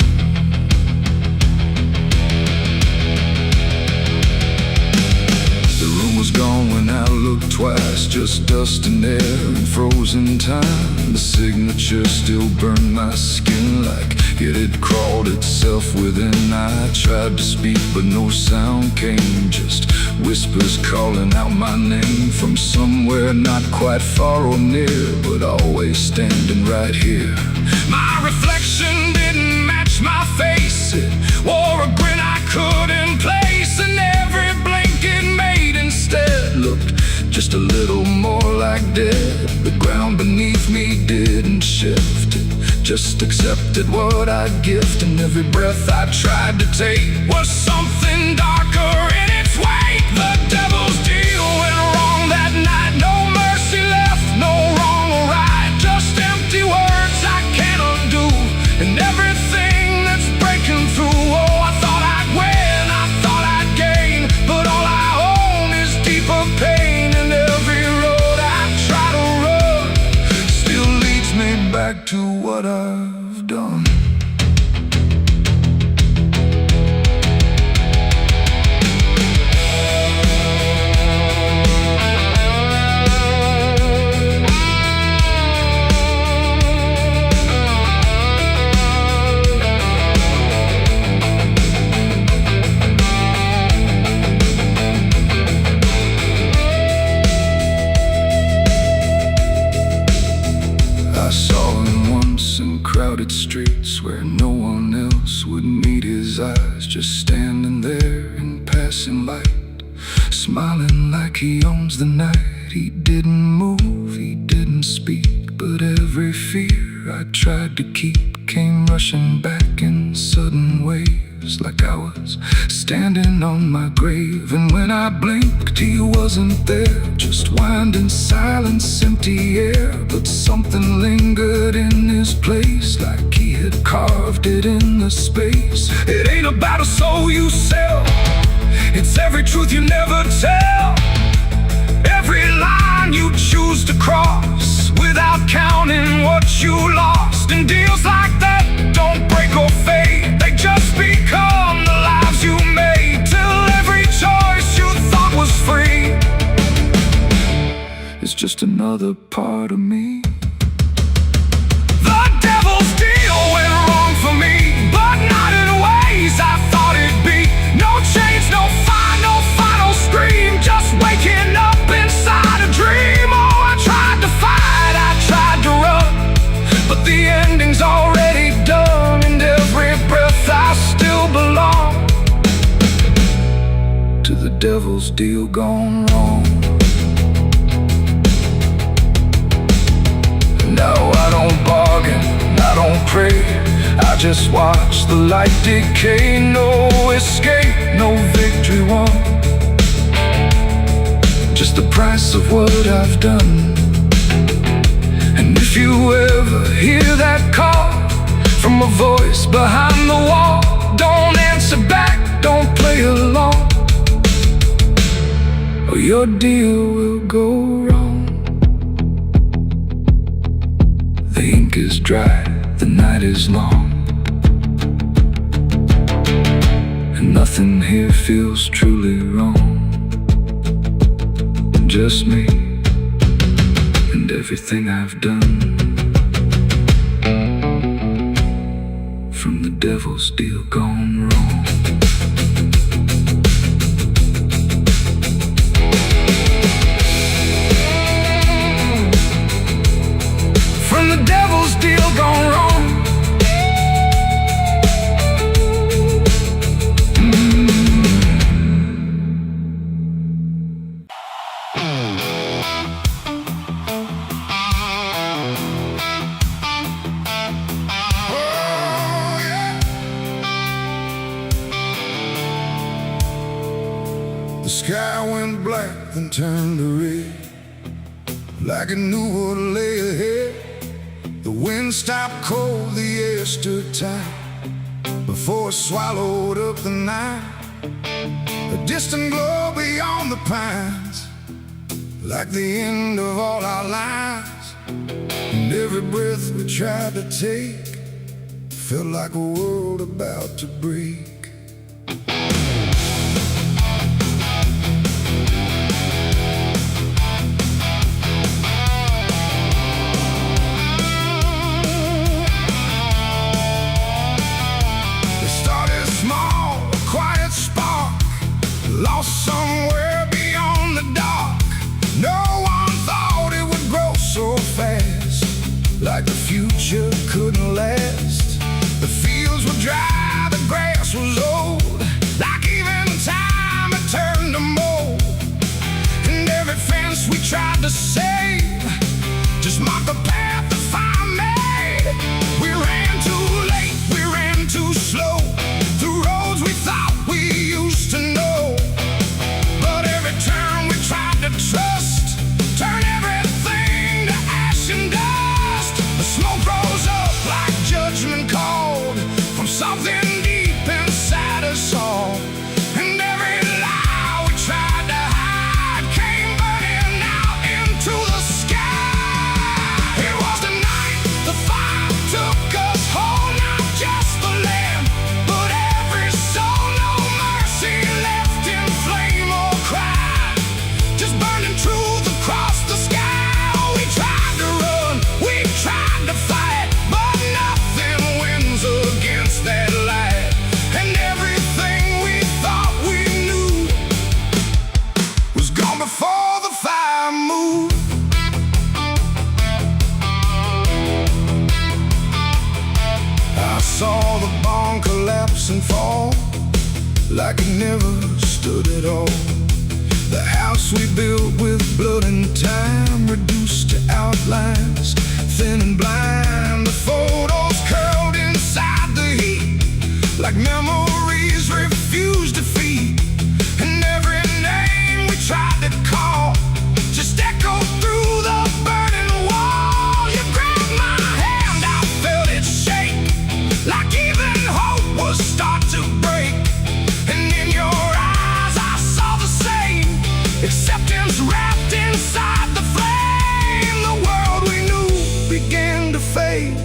Gone when I looked twice, just dust and air and frozen time. The signature still burned my skin like it had crawled itself within. I tried to speak but no sound came, just whispers calling out my name from somewhere not quite far or near, but always standing right here. My reflection didn't match my face, it wore a grin I couldn't place, and every blink it made instead looked just a little more like dead. The ground beneath me didn't shift, it just accepted what I'd gift, and every breath I tried to take was something darker in its wake. The devil's deal went wrong that night, no mercy left, no wrong or right, just empty words I cannot do, and everything that's breaking through. Oh, I thought I'd win, I thought I'd gain, but all I own is deeper pain. And every road I try to run still leads me back to what I've done. I saw him once in crowded streets where no one else would meet his eyes, just standing there in passing light, smiling like he owns the night. He didn't move, he didn't speak, but every fear I tried to keep came rushing back in sudden waves. years, like I was standing on my grave. And when I blinked, he wasn't there, just winding silence, empty air. But something lingered in his place, like he had carved it in the space. It ain't about a soul you sell, it's every truth you never tell, every line you choose to cross without counting what you lost. And deals like that don't break or fade, they just become the lives you made, till every choice you thought was free is just another part of me. The devil's deal went wrong for me, but not in ways I thought it'd be. No chains, no fire, no final scream, just waking up inside a dream. Oh, I tried to fight, I tried to run, but the ending's already done. And every breath I still belong to the devil's deal gone wrong. No, I don't bargain, I don't pray, I just watch the light decay. No escape, no victory won, just the price of what I've done. And if you ever hear that call from a voice behind the wall, don't answer back, don't play along, or your deal will go wrong. The ink is dry, the night is long, and nothing here feels truly wrong. Just me and everything I've done, from the devil's deal gone wrong. From the devil's deal gone wrong. The sky went black, then turned to red, like it knew what lay ahead. The wind stopped cold, the air stood tight, before it swallowed up the night. A distant glow beyond the pines, like the end of all our lives. And every breath we tried to take felt like a world about to break. Lost somewhere beyond the dark. No one thought it would grow so fast, like the future couldn't last. The fields were dry, the grass was old, like even time had turned to mold. And every fence we tried to save just marked the path the fire made. We ran too late, we ran too slow, through roads we thought we used to know. To trust, turn everything to ash and dust. The smoke rose up like judgment shade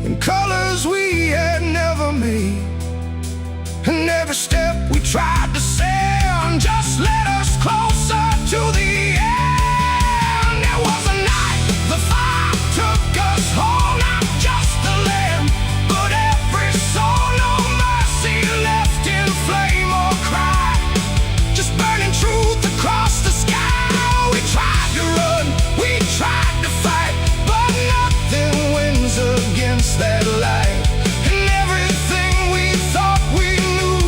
in colors we had never made. And every step we tried to send just led us closer to the end. There was a night the fire took us home, not just the land, but every soul. No mercy left in flame or cry, just burning truth across the sky. We tried to run, we tried to fight, but nothing wins against that light. And everything we thought we knew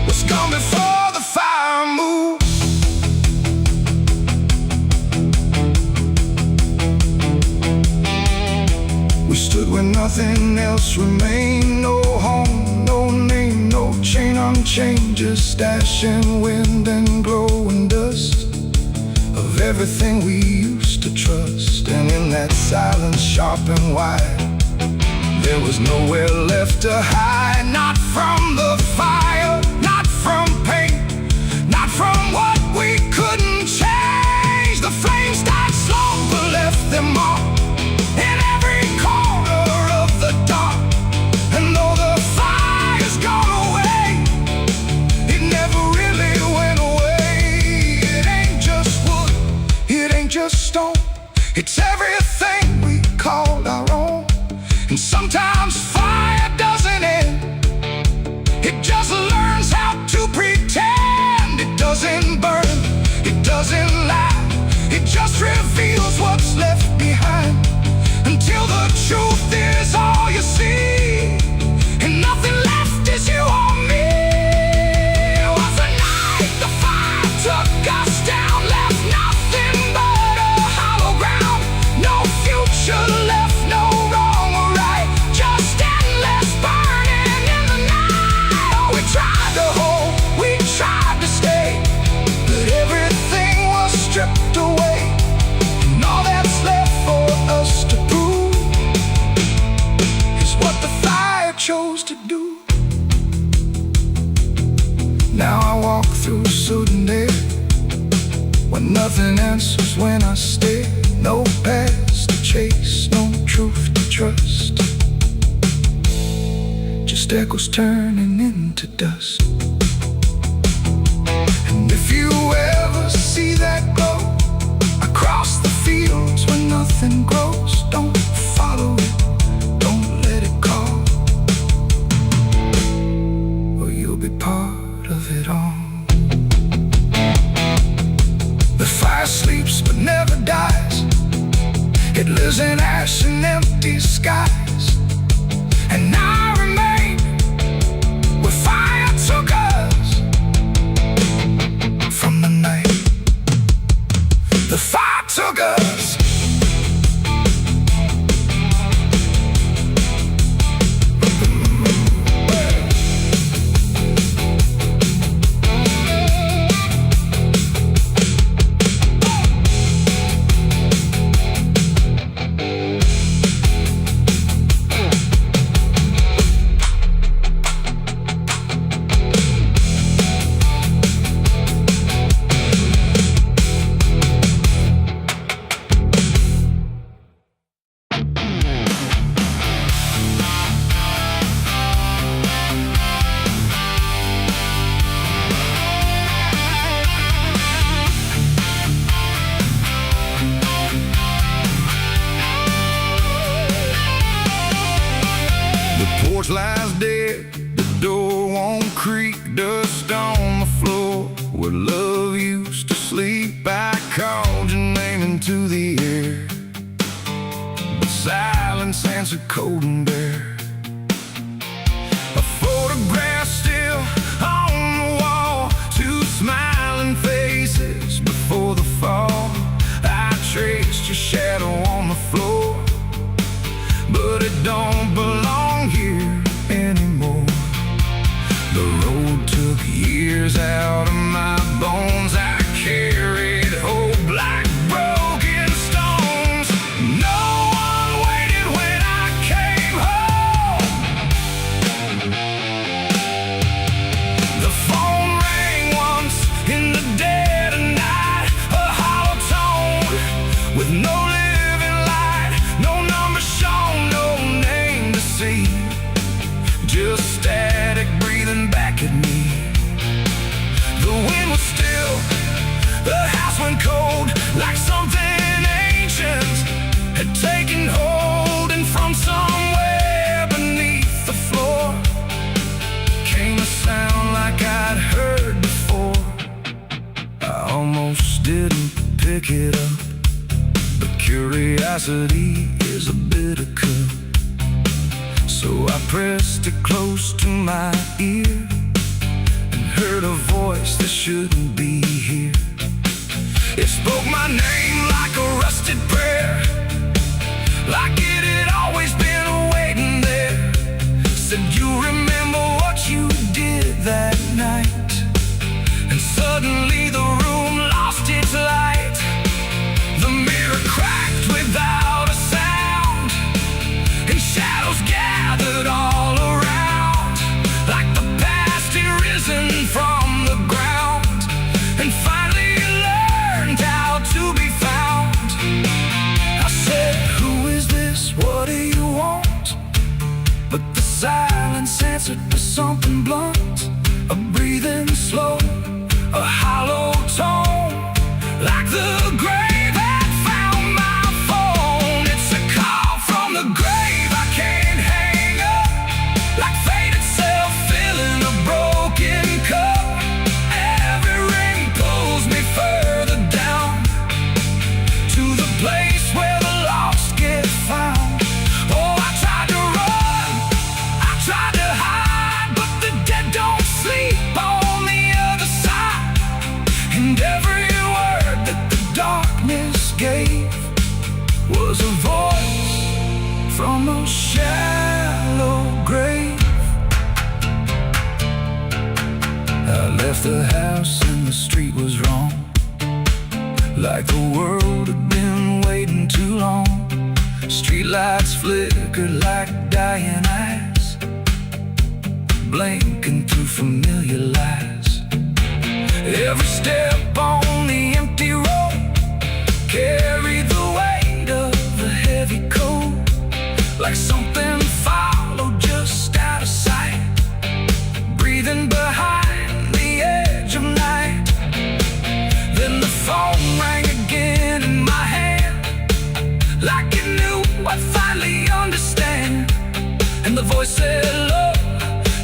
was gone before the fire moved. We stood where nothing else remained. No home, no name, no chain unchained, just ash and wind and glowing dust of everything we used to trust. And in that silence sharp and wide, there was nowhere left to hide. Not from the fire, not from pain, not from what we couldn't change. The flames died slow but left them all in every corner of the dark. And though the fire's gone away, it never really went away. It ain't just wood, it ain't just stone, it's everything we called our own. And sometimes fire doesn't end, it just learns how to pretend. It doesn't burn, it doesn't lie, it just reveals what's left behind, until the truth is all you see, and nothing left is you or me. It was a night the fire took us down, left nothing but a hollow ground. No future left, no wrong or right, just endless burning in the night. Oh, we tried to hold, we tried to stay, but everything was stripped away. And all that's left for us to prove is what the fire chose to do. Now I walk through sudden air, when nothing answers when I stare. No past to chase, no truth to trust, just echoes turning into dust. And if you ever see that glow across the fields where nothing grows, don't follow it, don't let it call, or you'll be part of it all. The fire sleeps but never dies, it lives in ash and empty skies. And I remain where fire took us from the night the fire took us. Porch lies dead, the door won't creak, dust on the floor where love used to sleep. I called your name into the air, but silence answered cold and bare. A photograph still on the wall, two smiling faces before the fall. I traced your shadow on the floor, but it don't belong here anymore. The road took years out of my bones. I carried hope like broken stones. No one waited when I came home. The phone rang once in the dead of night, a hollow tone with no living light, no number curiosity is a bitter cup, so I pressed it close to my ear and heard a voice that shouldn't be here. It spoke my name like a rusted prayer, like it had always been waiting there. Said, you remember what you did that night? And suddenly the room lost its light. The mirror cracked without a sound, and shadows gathered all around, like the past had risen from the ground and finally learned how to be found. I said, who is this? What do you want? But the silence answered with something blunt, a breathing slow, a hollow tone, like the grave had found my phone. It's a call from the grave I can't hang up, like fate itself filling a broken cup. Every ring pulls me further down to the place where the lost get found. Oh, I tried to run, I tried to hide, but the dead don't sleep on the other side. And every word that the darkness gave was a voice from a shallow grave. I left the house and the street was wrong, like the world had been waiting too long. Streetlights flickered like dying eyes, blinking through familiar lies. Every step on the empty road carried the weight of a heavy coat, like something followed just out of sight, breathing behind the edge of night. Then the phone rang again in my hand, like it knew I'd finally understand. And the voice said, look,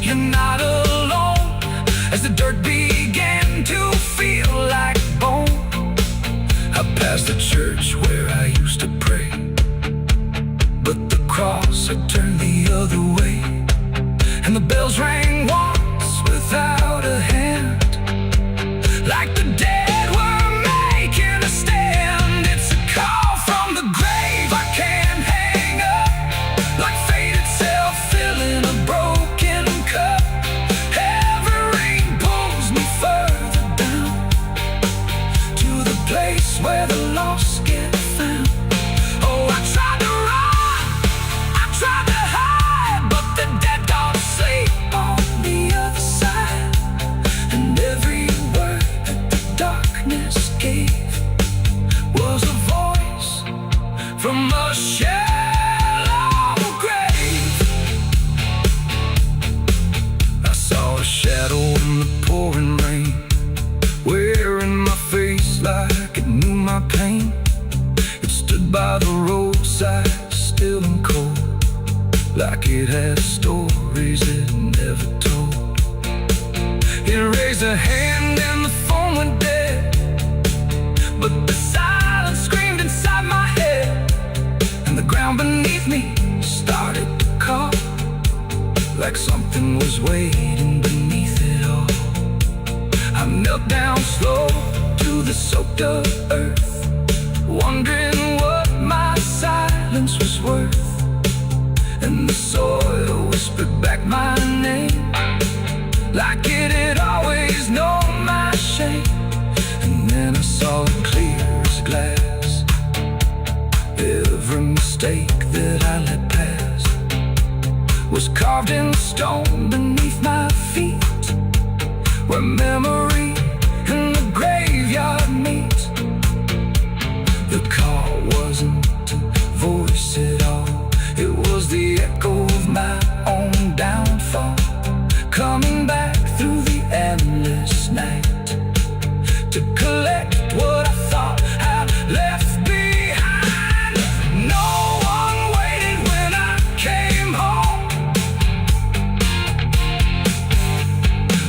you're not alone, as the dirt began to feel like bone. I passed the church where I used to pray, but the cross had turned the other way. And the bells rang once without a hand, like the dead were making a stand. It's a call from the grave I can't hang up, like fate itself filling a broken cup. Every ring pulls me further down to the place where the lost get found. Oh, I tried to run, I tried to hide, but the dead don't sleep on the other side. And every word that the darkness gave was a voice from a shallow grave. I saw a shadow in the pouring rain, wearing my face like it knew my pain. It stood by the roadside, still and cold, like it had stories it never told. It raised a hand and the phone went dead, but the silence screamed inside my head, and the ground beneath me started to call, like something was waiting beneath it all. I knelt down slow to the soaked up earth, wondering what my silence was worth. And the soil whispered back my name, like it had always known my shame. And then I saw it clear as glass, every mistake that I let pass was carved in stone beneath my feet, where memory and the graveyard meet. The call wasn't a voice at all, it was the echo of my own downfall, coming back through the endless night to collect what I thought I'd left behind. No one waited when I came home.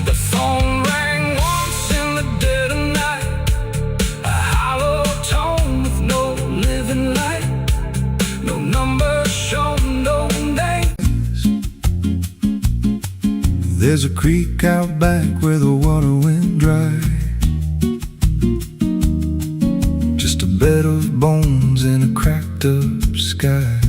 The phone rang once in the dead of night, a hollow tone with no living light. There's a creek out back where the water went dry, just a bed of bones in a cracked up sky.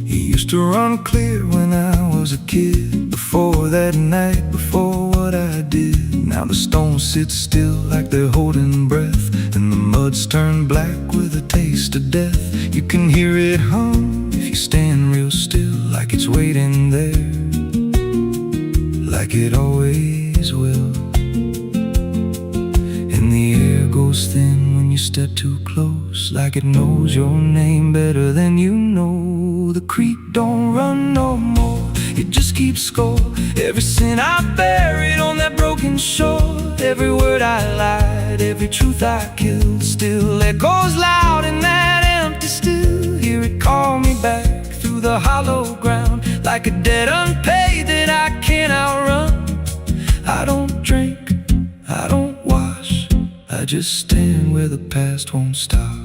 He used to run clear when I was a kid, before that night, before what I did. Now the stones sit still like they're holding breath, and the mud's turned black with a taste of death. You can hear it hum if you stand real still, like it's waiting there, like it always will. And the air goes thin when you step too close, like it knows your name better than you know. The creek don't run no more, it just keeps score. Every sin I buried on that broken shore, every word I lied, every truth I killed, still echoes loud in that empty still. Hear it call me back through the hollow ground, like a debt unpaid that I can't outrun. I don't drink, I don't wash, I just stand where the past won't stop.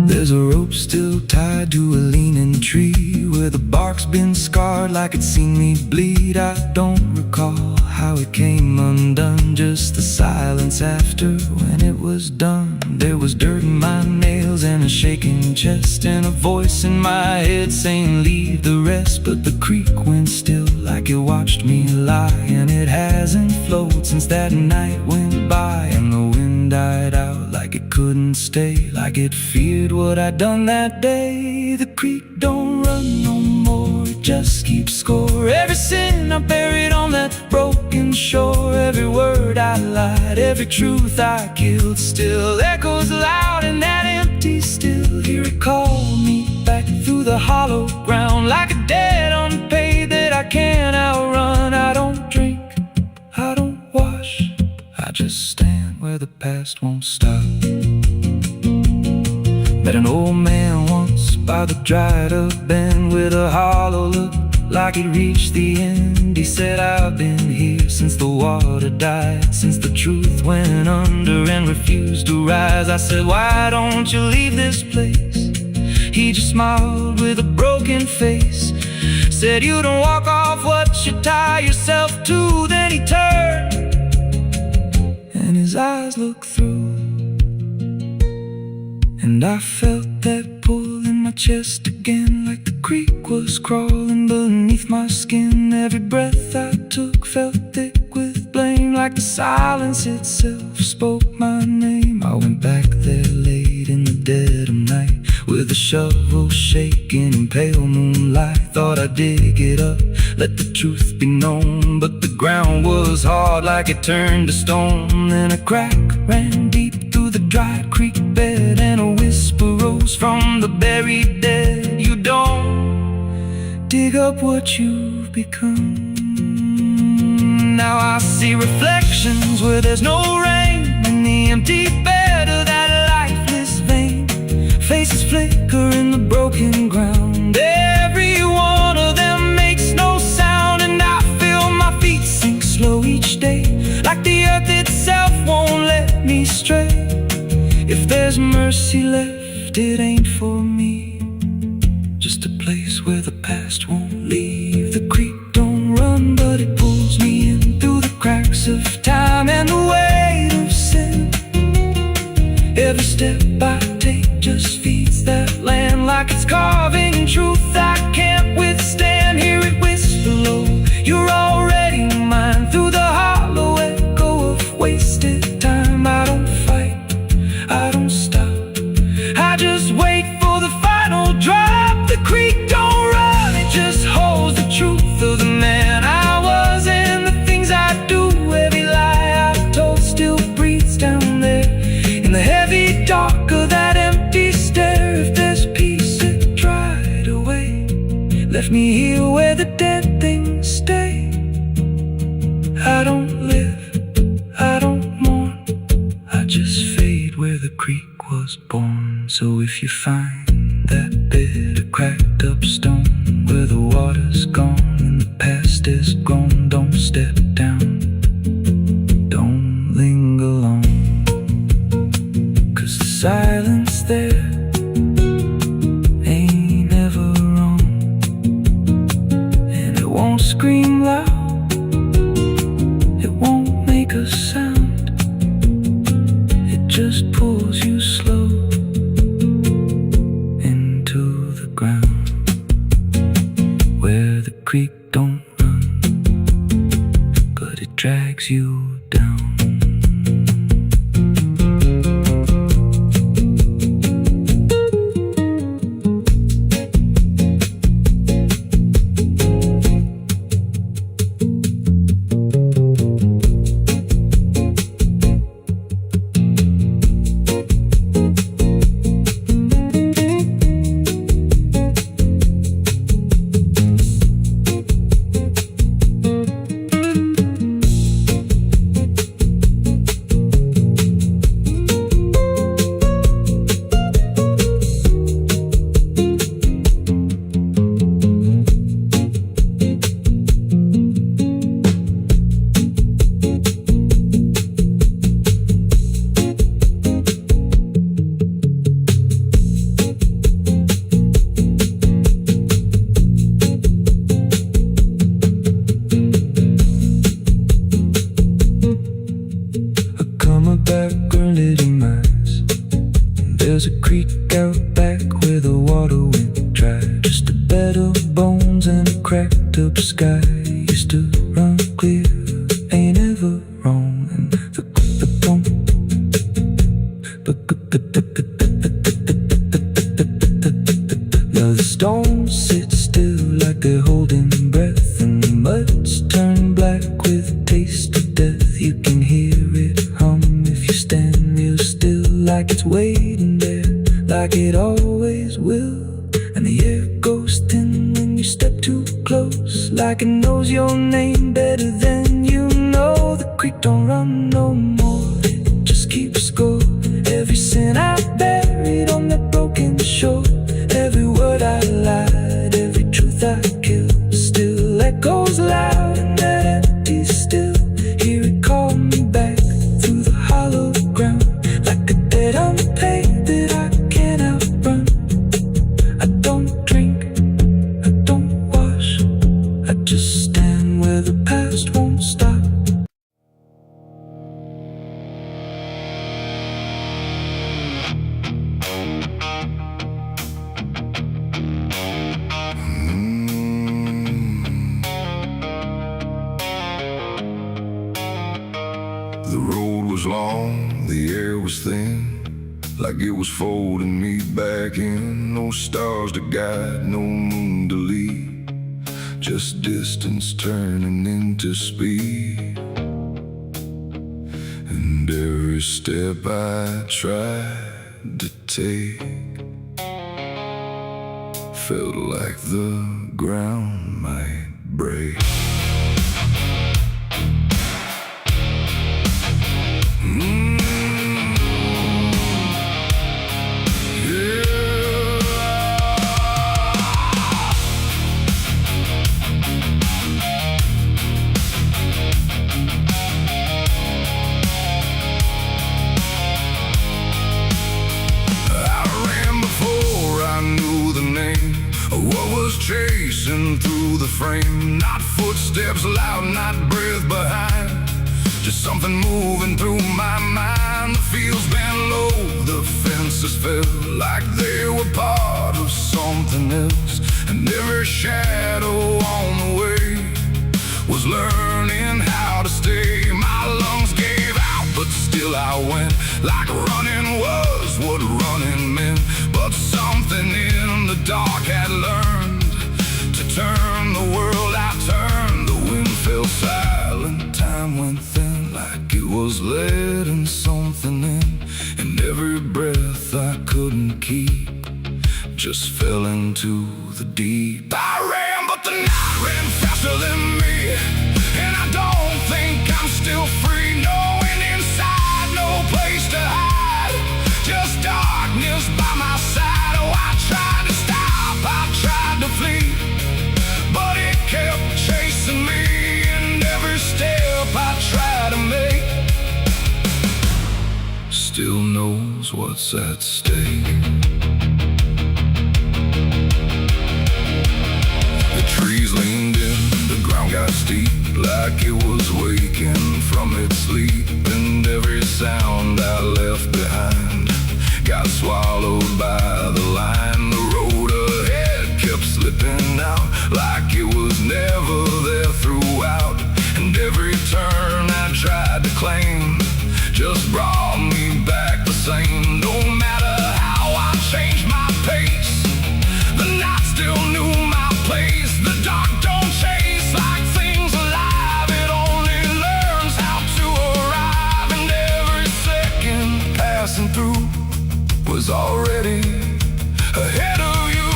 There's a rope still tied to a leaning tree, where the bark's been scarred like it's seen me bleed. I don't recall how it came undone, just the silence after when it was done. There was dirt in my nails and a shaking chest, and a voice in my head saying leave the rest. But the creek went still like it watched me lie, and it hasn't flowed since that night went by. And the wind died out like it couldn't stay, like it feared what I'd done that day. The creek don't run no more, it just keeps score. Every sin I buried on that broken shore, every word I lied, every truth I killed, still echoes loud in that empty still. Hear it call me back through the hollow ground, like a debt unpaid that I can't outrun. I don't drink, I don't wash, I just stand where the past won't stop. Met an old man once by the dried up bend, with a hollow look like it reached the end. He said, I've been here since the water died, since the truth went under and refused to rise. I said, why don't you leave this place? He just smiled with a broken face, said, you don't walk off what you tie yourself to. Then he turned and his eyes looked through, and I felt that pull in my chest again, like the creek was crawling beneath my skin. Every breath I took felt thick with blame, like the silence itself spoke my name. I went back there late in the dead of night, with a shovel shaking in pale moonlight. Thought I'd dig it up, let the truth be known, but the ground was hard like it turned to stone. Then a crack ran deep through the dry creek bed, and a whisper rose from the buried dead. You don't dig up what you've become. Now I see reflections where there's no rain, in the empty bed of that lifeless vein. Faces flicker in the broken ground, every one of them makes no sound. And I feel my feet sink slow each day, like the earth itself won't let me stray. If there's mercy left, it ain't for me, just a place where the past won't leave. The creek don't run, but it pulls me in through the cracks of time and the weight of sin. Every step I take just feeds that land, like it's carving truth I can't withstand. Hear it whisper low, you're already mine, through the hollow echo of wasted time. I don't fight, I don't stop, I just wait for the final drop. The creek don't run, it just holds the truth of the man I was and the things I do. Every lie I told still breathes down there in the heavy dark of that empty stare. If there's peace, it dried away, left me here where the dead things stay. I don't live, I don't mourn, I just fade where the creek was born. So if you find that bit of cracked up stone, where the water's gone and the past is grown, don't step down, don't linger long, 'cause the silence there ain't never wrong. There's a creek out back where the water went dry. Just a bed of bones and a cracked up sky. Used to run clear, ain't ever wrong. And the now the stones sit still like they're holding breath, and the mud's turned black with a taste of death. You can hear it hum if you stand real still, like it's waiting there, like it always will. And the air goes thin when you step too close, like it knows your name better than you know. The creek don't run no more, it just keeps score. Every sin I buried on that broken shore, every word I lied, every truth I killed, still echoes loud in that empty still. Hear it call me back through the hollow ground, like a debt unpaid that I can't outrun. I don't drink, I don't wash, I just stand where the past won't stop. The road was long, the air was thin, like it was folding me back in. No stars to guide, no moon to lead, just distance turning into speed. And every step I tried to take felt like the ground might break. Chasing through the frame, not footsteps loud, not breath behind, just something moving through my mind. The fields bent low, the fences felt like they were part of something else, and every shadow on the way was learning how to stay. My lungs gave out, but still I went, like running was what running meant. But something in the dark had learned to turn the world. I turned, the wind fell silent, time went thin, like it was letting something in. And every breath I couldn't keep just fell into the deep. I ran, but the night ran faster than me, and I don't think I'm still free. Knowing inside, no place to hide, just darkness by my side. Oh, I tried to stop, I tried to flee, but it kept chasing me. And every step I try to make still knows what's at stake. The trees leaned in, the ground got steep, like it was waking from its sleep. And every sound I left behind got swallowed by the line. The road ahead kept slipping out, like it was never there throughout. And every turn I tried to claim just brought me back the same. No matter how I changed my pace, the night still knew my place. The dark don't chase like things alive, it only learns how to arrive. And every second passing through was already ahead of you.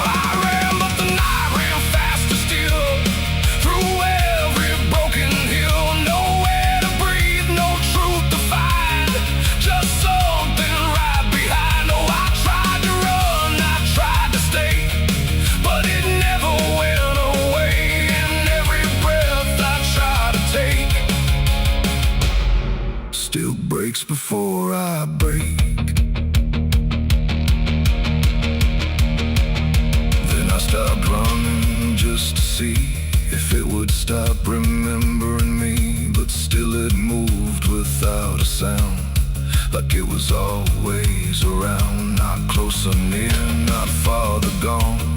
I ran, but the night ran faster still, through every broken hill. Nowhere to breathe, no truth to find, just something right behind. Oh, I tried to run, I tried to stay, but it never went away. And every breath I try to take still breaks before I break. Then I stopped running just to see if it would stop remembering me, but still it moved without a sound, like it was always around, not close or near, not farther gone,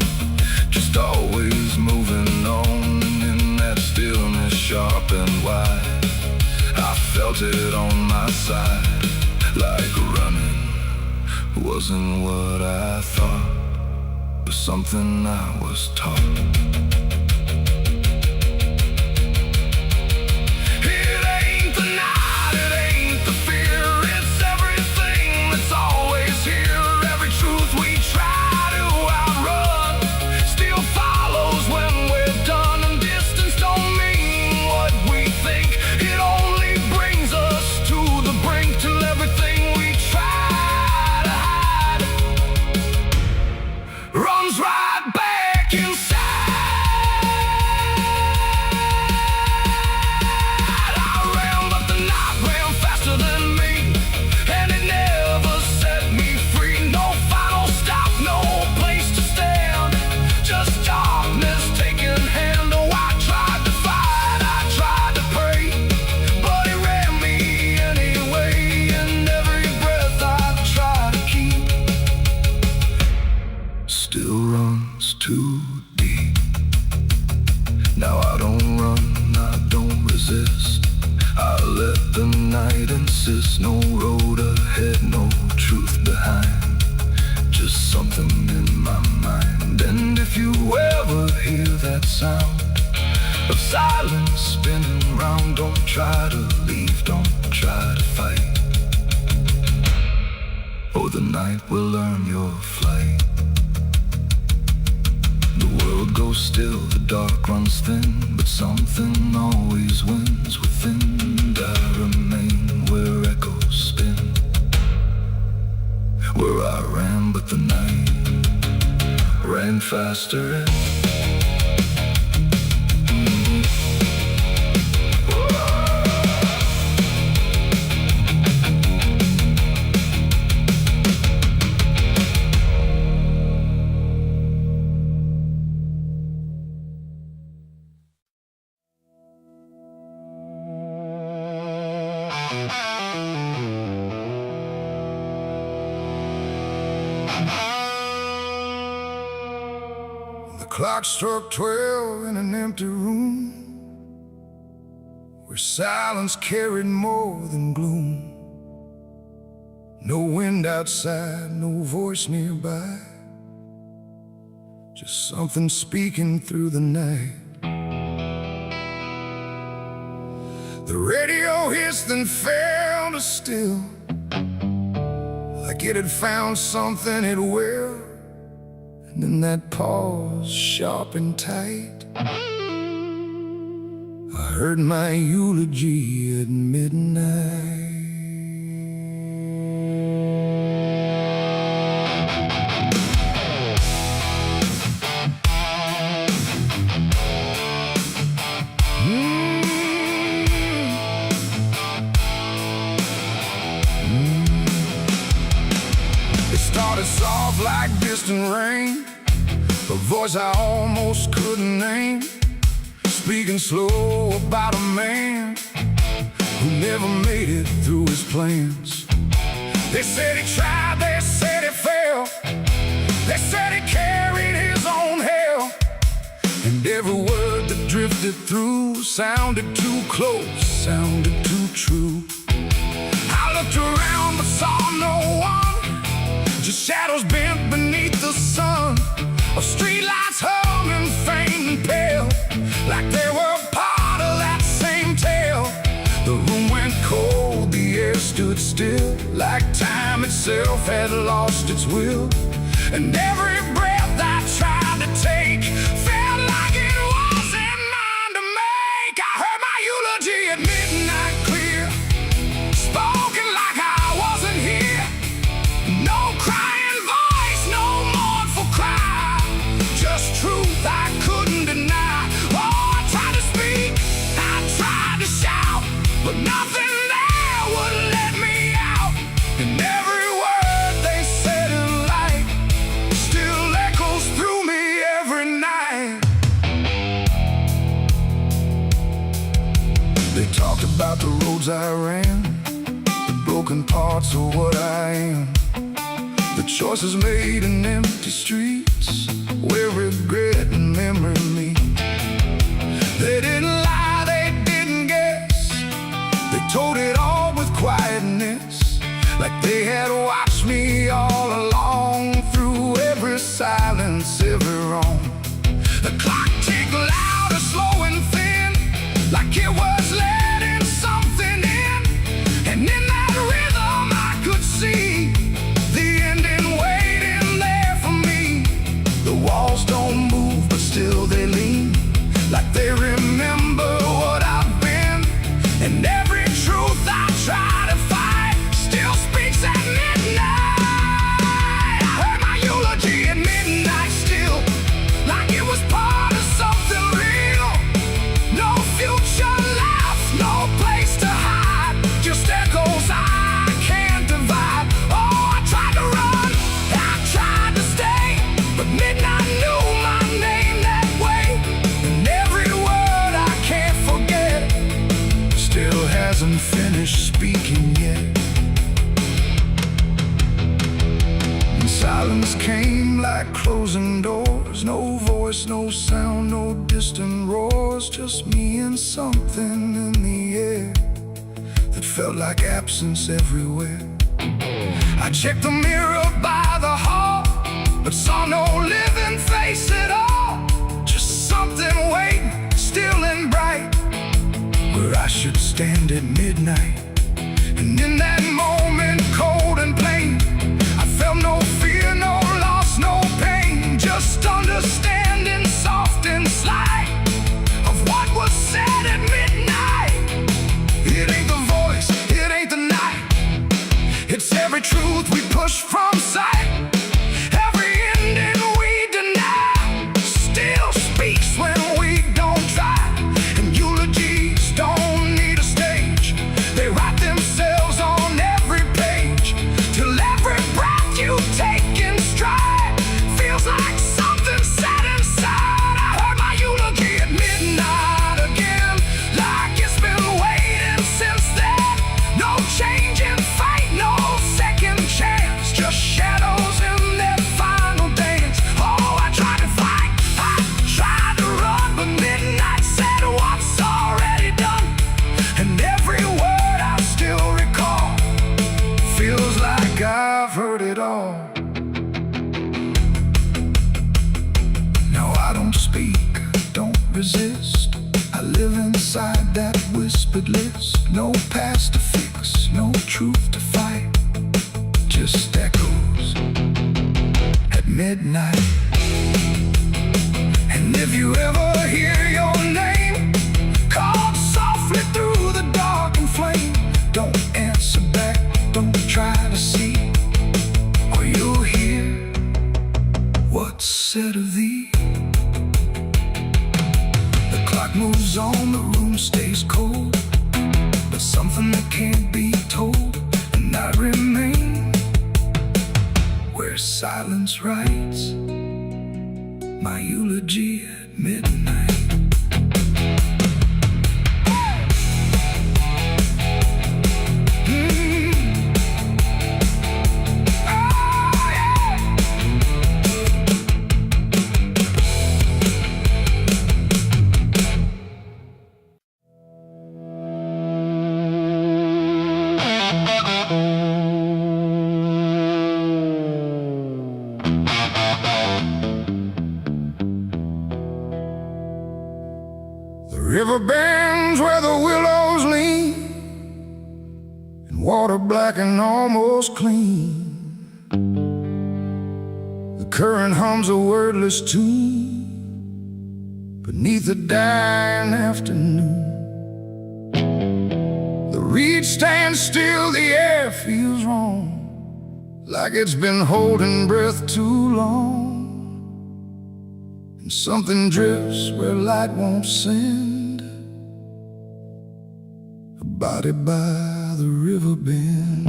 just always moving on. In that stillness, sharp and wide, I felt it on my side, like running wasn't what I thought, but something I was taught. Too deep. Now I don't run, I don't resist. I let the night insist. No road ahead, no truth behind, just something in my mind. And if you ever hear that sound of silence spinning round, don't try to leave, don't try to fight. Oh, the night will learn your flight. The world goes still, the dark runs thin, but something always wins within. And I remain where echoes spin, where I ran, but the night ran faster in. The clock struck 12 in an empty room, where silence carried more than gloom. No wind outside, no voice nearby, just something speaking through the night. The radio hissed and fell to still, like it had found something it will. And in that pause, sharp and tight, I heard my eulogy at midnight. It started soft like distant rain, a voice I almost couldn't name, speaking slow about a man who never made it through his plans. They said he tried, they said he failed, they said he carried his own hell, and every word that drifted through sounded too close, sounded too true. I looked around but saw no one, just shadows bent beneath the sun, of streetlights humming faint and pale, like they were part of that same tale. The room went cold, the air stood still, like time itself had lost its will. And every breath I tried to take felt like it wasn't mine to make. I heard my eulogy at midnight clear, spoken like I wasn't here. No crying voice, no mournful cry, just truth I couldn't deny. Oh, I tried to speak, I tried to shout, but nothing there would let me out. And every word they said in light still echoes through me every night. They talked about the roads I ran, the broken parts of what I am. The choices made in empty streets where regret and memory meet. They didn't lie, they didn't guess. They told it all with quietness, like they had watched me all along, through every silence, every wrong. The clock ticked louder, slow and thin, like it was letting something in. And in that rhythm I could see the ending waiting there for me. The walls don't move, but still they lean, like they remember what I've been. And every truth I try to fight still speaks at midnight. I heard my eulogy at midnight still, like it was part of something real. No future left, no place to hide, just echoes I can't divide. Oh, I tried to run, I tried to stay, but midnight knew my name that way. And every word I can't forget still hasn't finished speaking yet. And silence came like closing doors, no voice, no sound, no distant roars, just me and something in the air that felt like absence everywhere. I checked the mirror by the hall, but saw no living face at all, just something waiting, still and bright, where I should stand at midnight. And in that moment, cold and plain, I felt no fear, no loss, no pain, just understanding, soft and slight, of what was said at midnight. It ain't the voice, it ain't the night, it's every truth we push from sight. Every ending we deny still speaks when we don't try. And eulogies don't need a stage, they write themselves on every page, till every breath you take in stride feels like something set inside. I heard my eulogy at midnight again, like it's been waiting since then. No change in fate, no second chance, just shadows in their final dance. Oh, I tried to fight, I tried to run, but midnight said what's already done. And every word I still recall feels like I've heard it all. Now I don't speak, don't resist, I live inside that whispered list. No past to fix, no truth to fight, just echoes at midnight. And if you ever hear your name called softly through the dark and flame, don't answer back, don't try to see, or you'll hear what's said of thee. The clock moves on, the room stays cold, but something that can't be told, and I remain where silence writes my eulogy at midnight. The river bends where the willows lean, and water black and almost clean. The current hums a wordless tune beneath the dying afternoon. The reed stands still, the air feels wrong, like it's been holding breath too long. And something drifts where light won't send, a body by the river bend.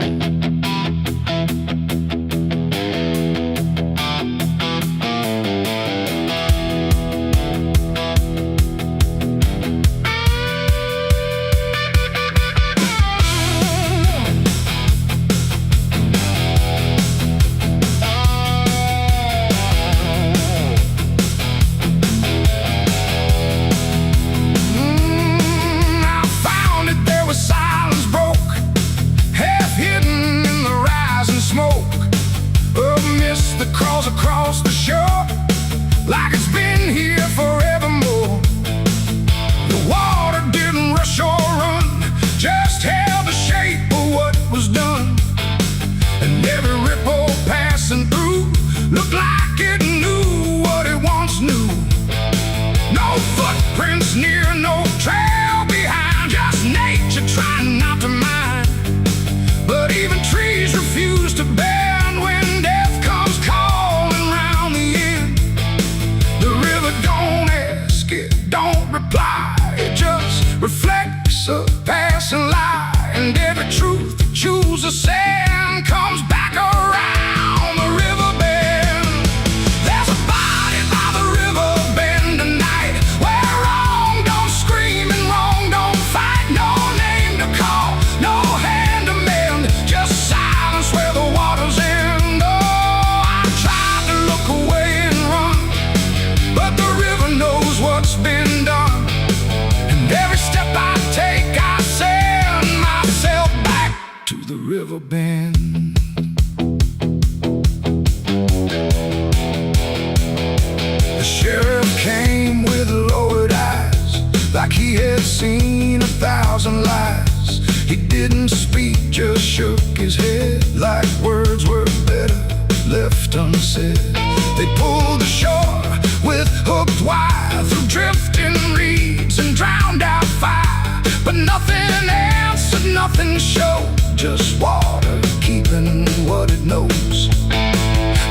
miles across the shore, like it's been here forevermore. The water didn't rush or run, just held the shape of what was done. And every ripple passing through looked like it knew what it once knew. No footprints near, no trail behind, just nature trying not to mind. But even trees refuse to bend when death comes calling round the end. The river don't ask, it don't reply, it just reflects a passing lie. And every truth it chooses sand comes back around the river bend. There's a body by the river bend tonight, where wrong don't scream and wrong don't fight. No name to call, no hand to mend, just silence where the waters end. Oh, I tried to look away and run, but the river knows what's been done. And every step I take, I send myself back to the river bend. The sheriff came with lowered eyes, like he had seen 1,000 lies. He didn't speak, just shook his head, like words were better left unsaid. They pulled ashore with hooked wire through drifting reeds and drowned out fire, but nothing answered, nothing showed, just water keeping what it knows.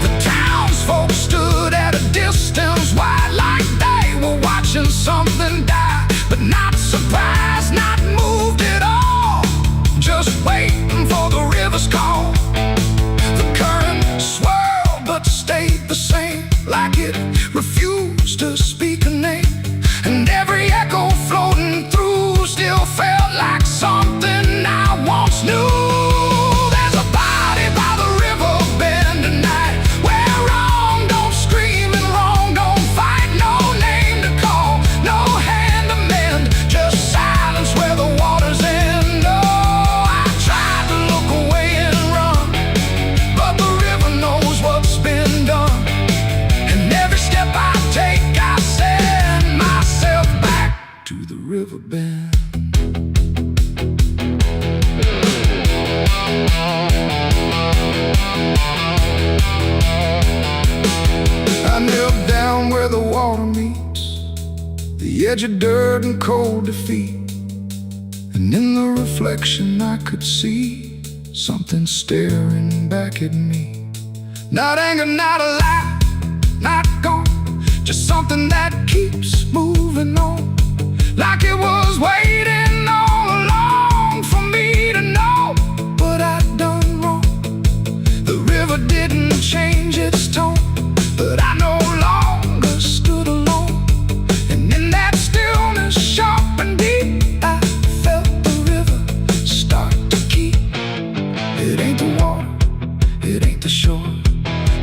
The townsfolk stood at a distance wide, like they were watching something die, but not surprised, not moved at all, just waiting for the river's call. The current swirled but stayed the same, like it refused to speak a name. And every echo floating through still felt like something I once knew. There's a body by the river bend tonight, where wrong don't scream and wrong don't fight. No name to call, no hand to mend, just silence where the waters end. Oh, I tried to look away and run, but the river knows what's been done. And every step I take, I send myself back to the river bend. I knelt down where the water meets the edge of dirt and cold defeat, and in the reflection I could see something staring back at me. Not anger, not a lie, not gone, just something that keeps moving on, like it was waiting all along for me to know what I'd done wrong. The river didn't change its tone, but I no longer stood alone. And in that stillness, sharp and deep, I felt the river start to keep. It ain't the water, it ain't the shore,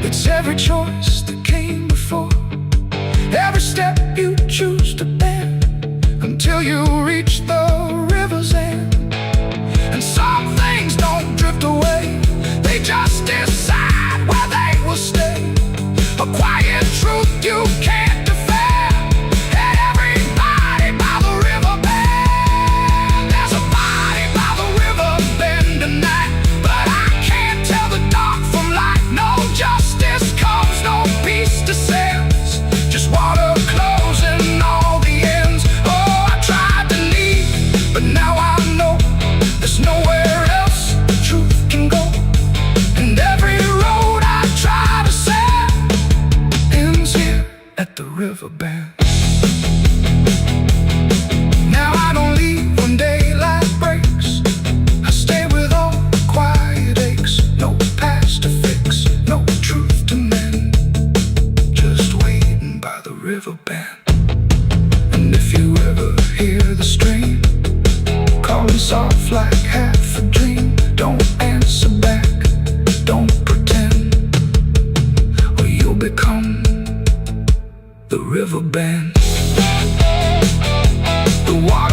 it's every choice that came before. Every step you choose to bend, until you reach the river's end. And some things don't drift away, they just decide where they will stay. A quiet truth you can't defend, and everybody by the river bend. There's a body by the river bend tonight, but I can't tell the dark from light. No justice comes, no peace descends, just water closing all the ends. Oh, I tried to leave, but now I know there's nowhere else the truth can go. And every road I try to set ends here at the river bend. Now I don't leave when daylight breaks, I stay with all the quiet aches. No past to fix, no truth to mend, just waiting by the river bend. And if you ever hear the stream calling soft like half a dream, don't answer back, don't pretend, or you'll become the river bend. The water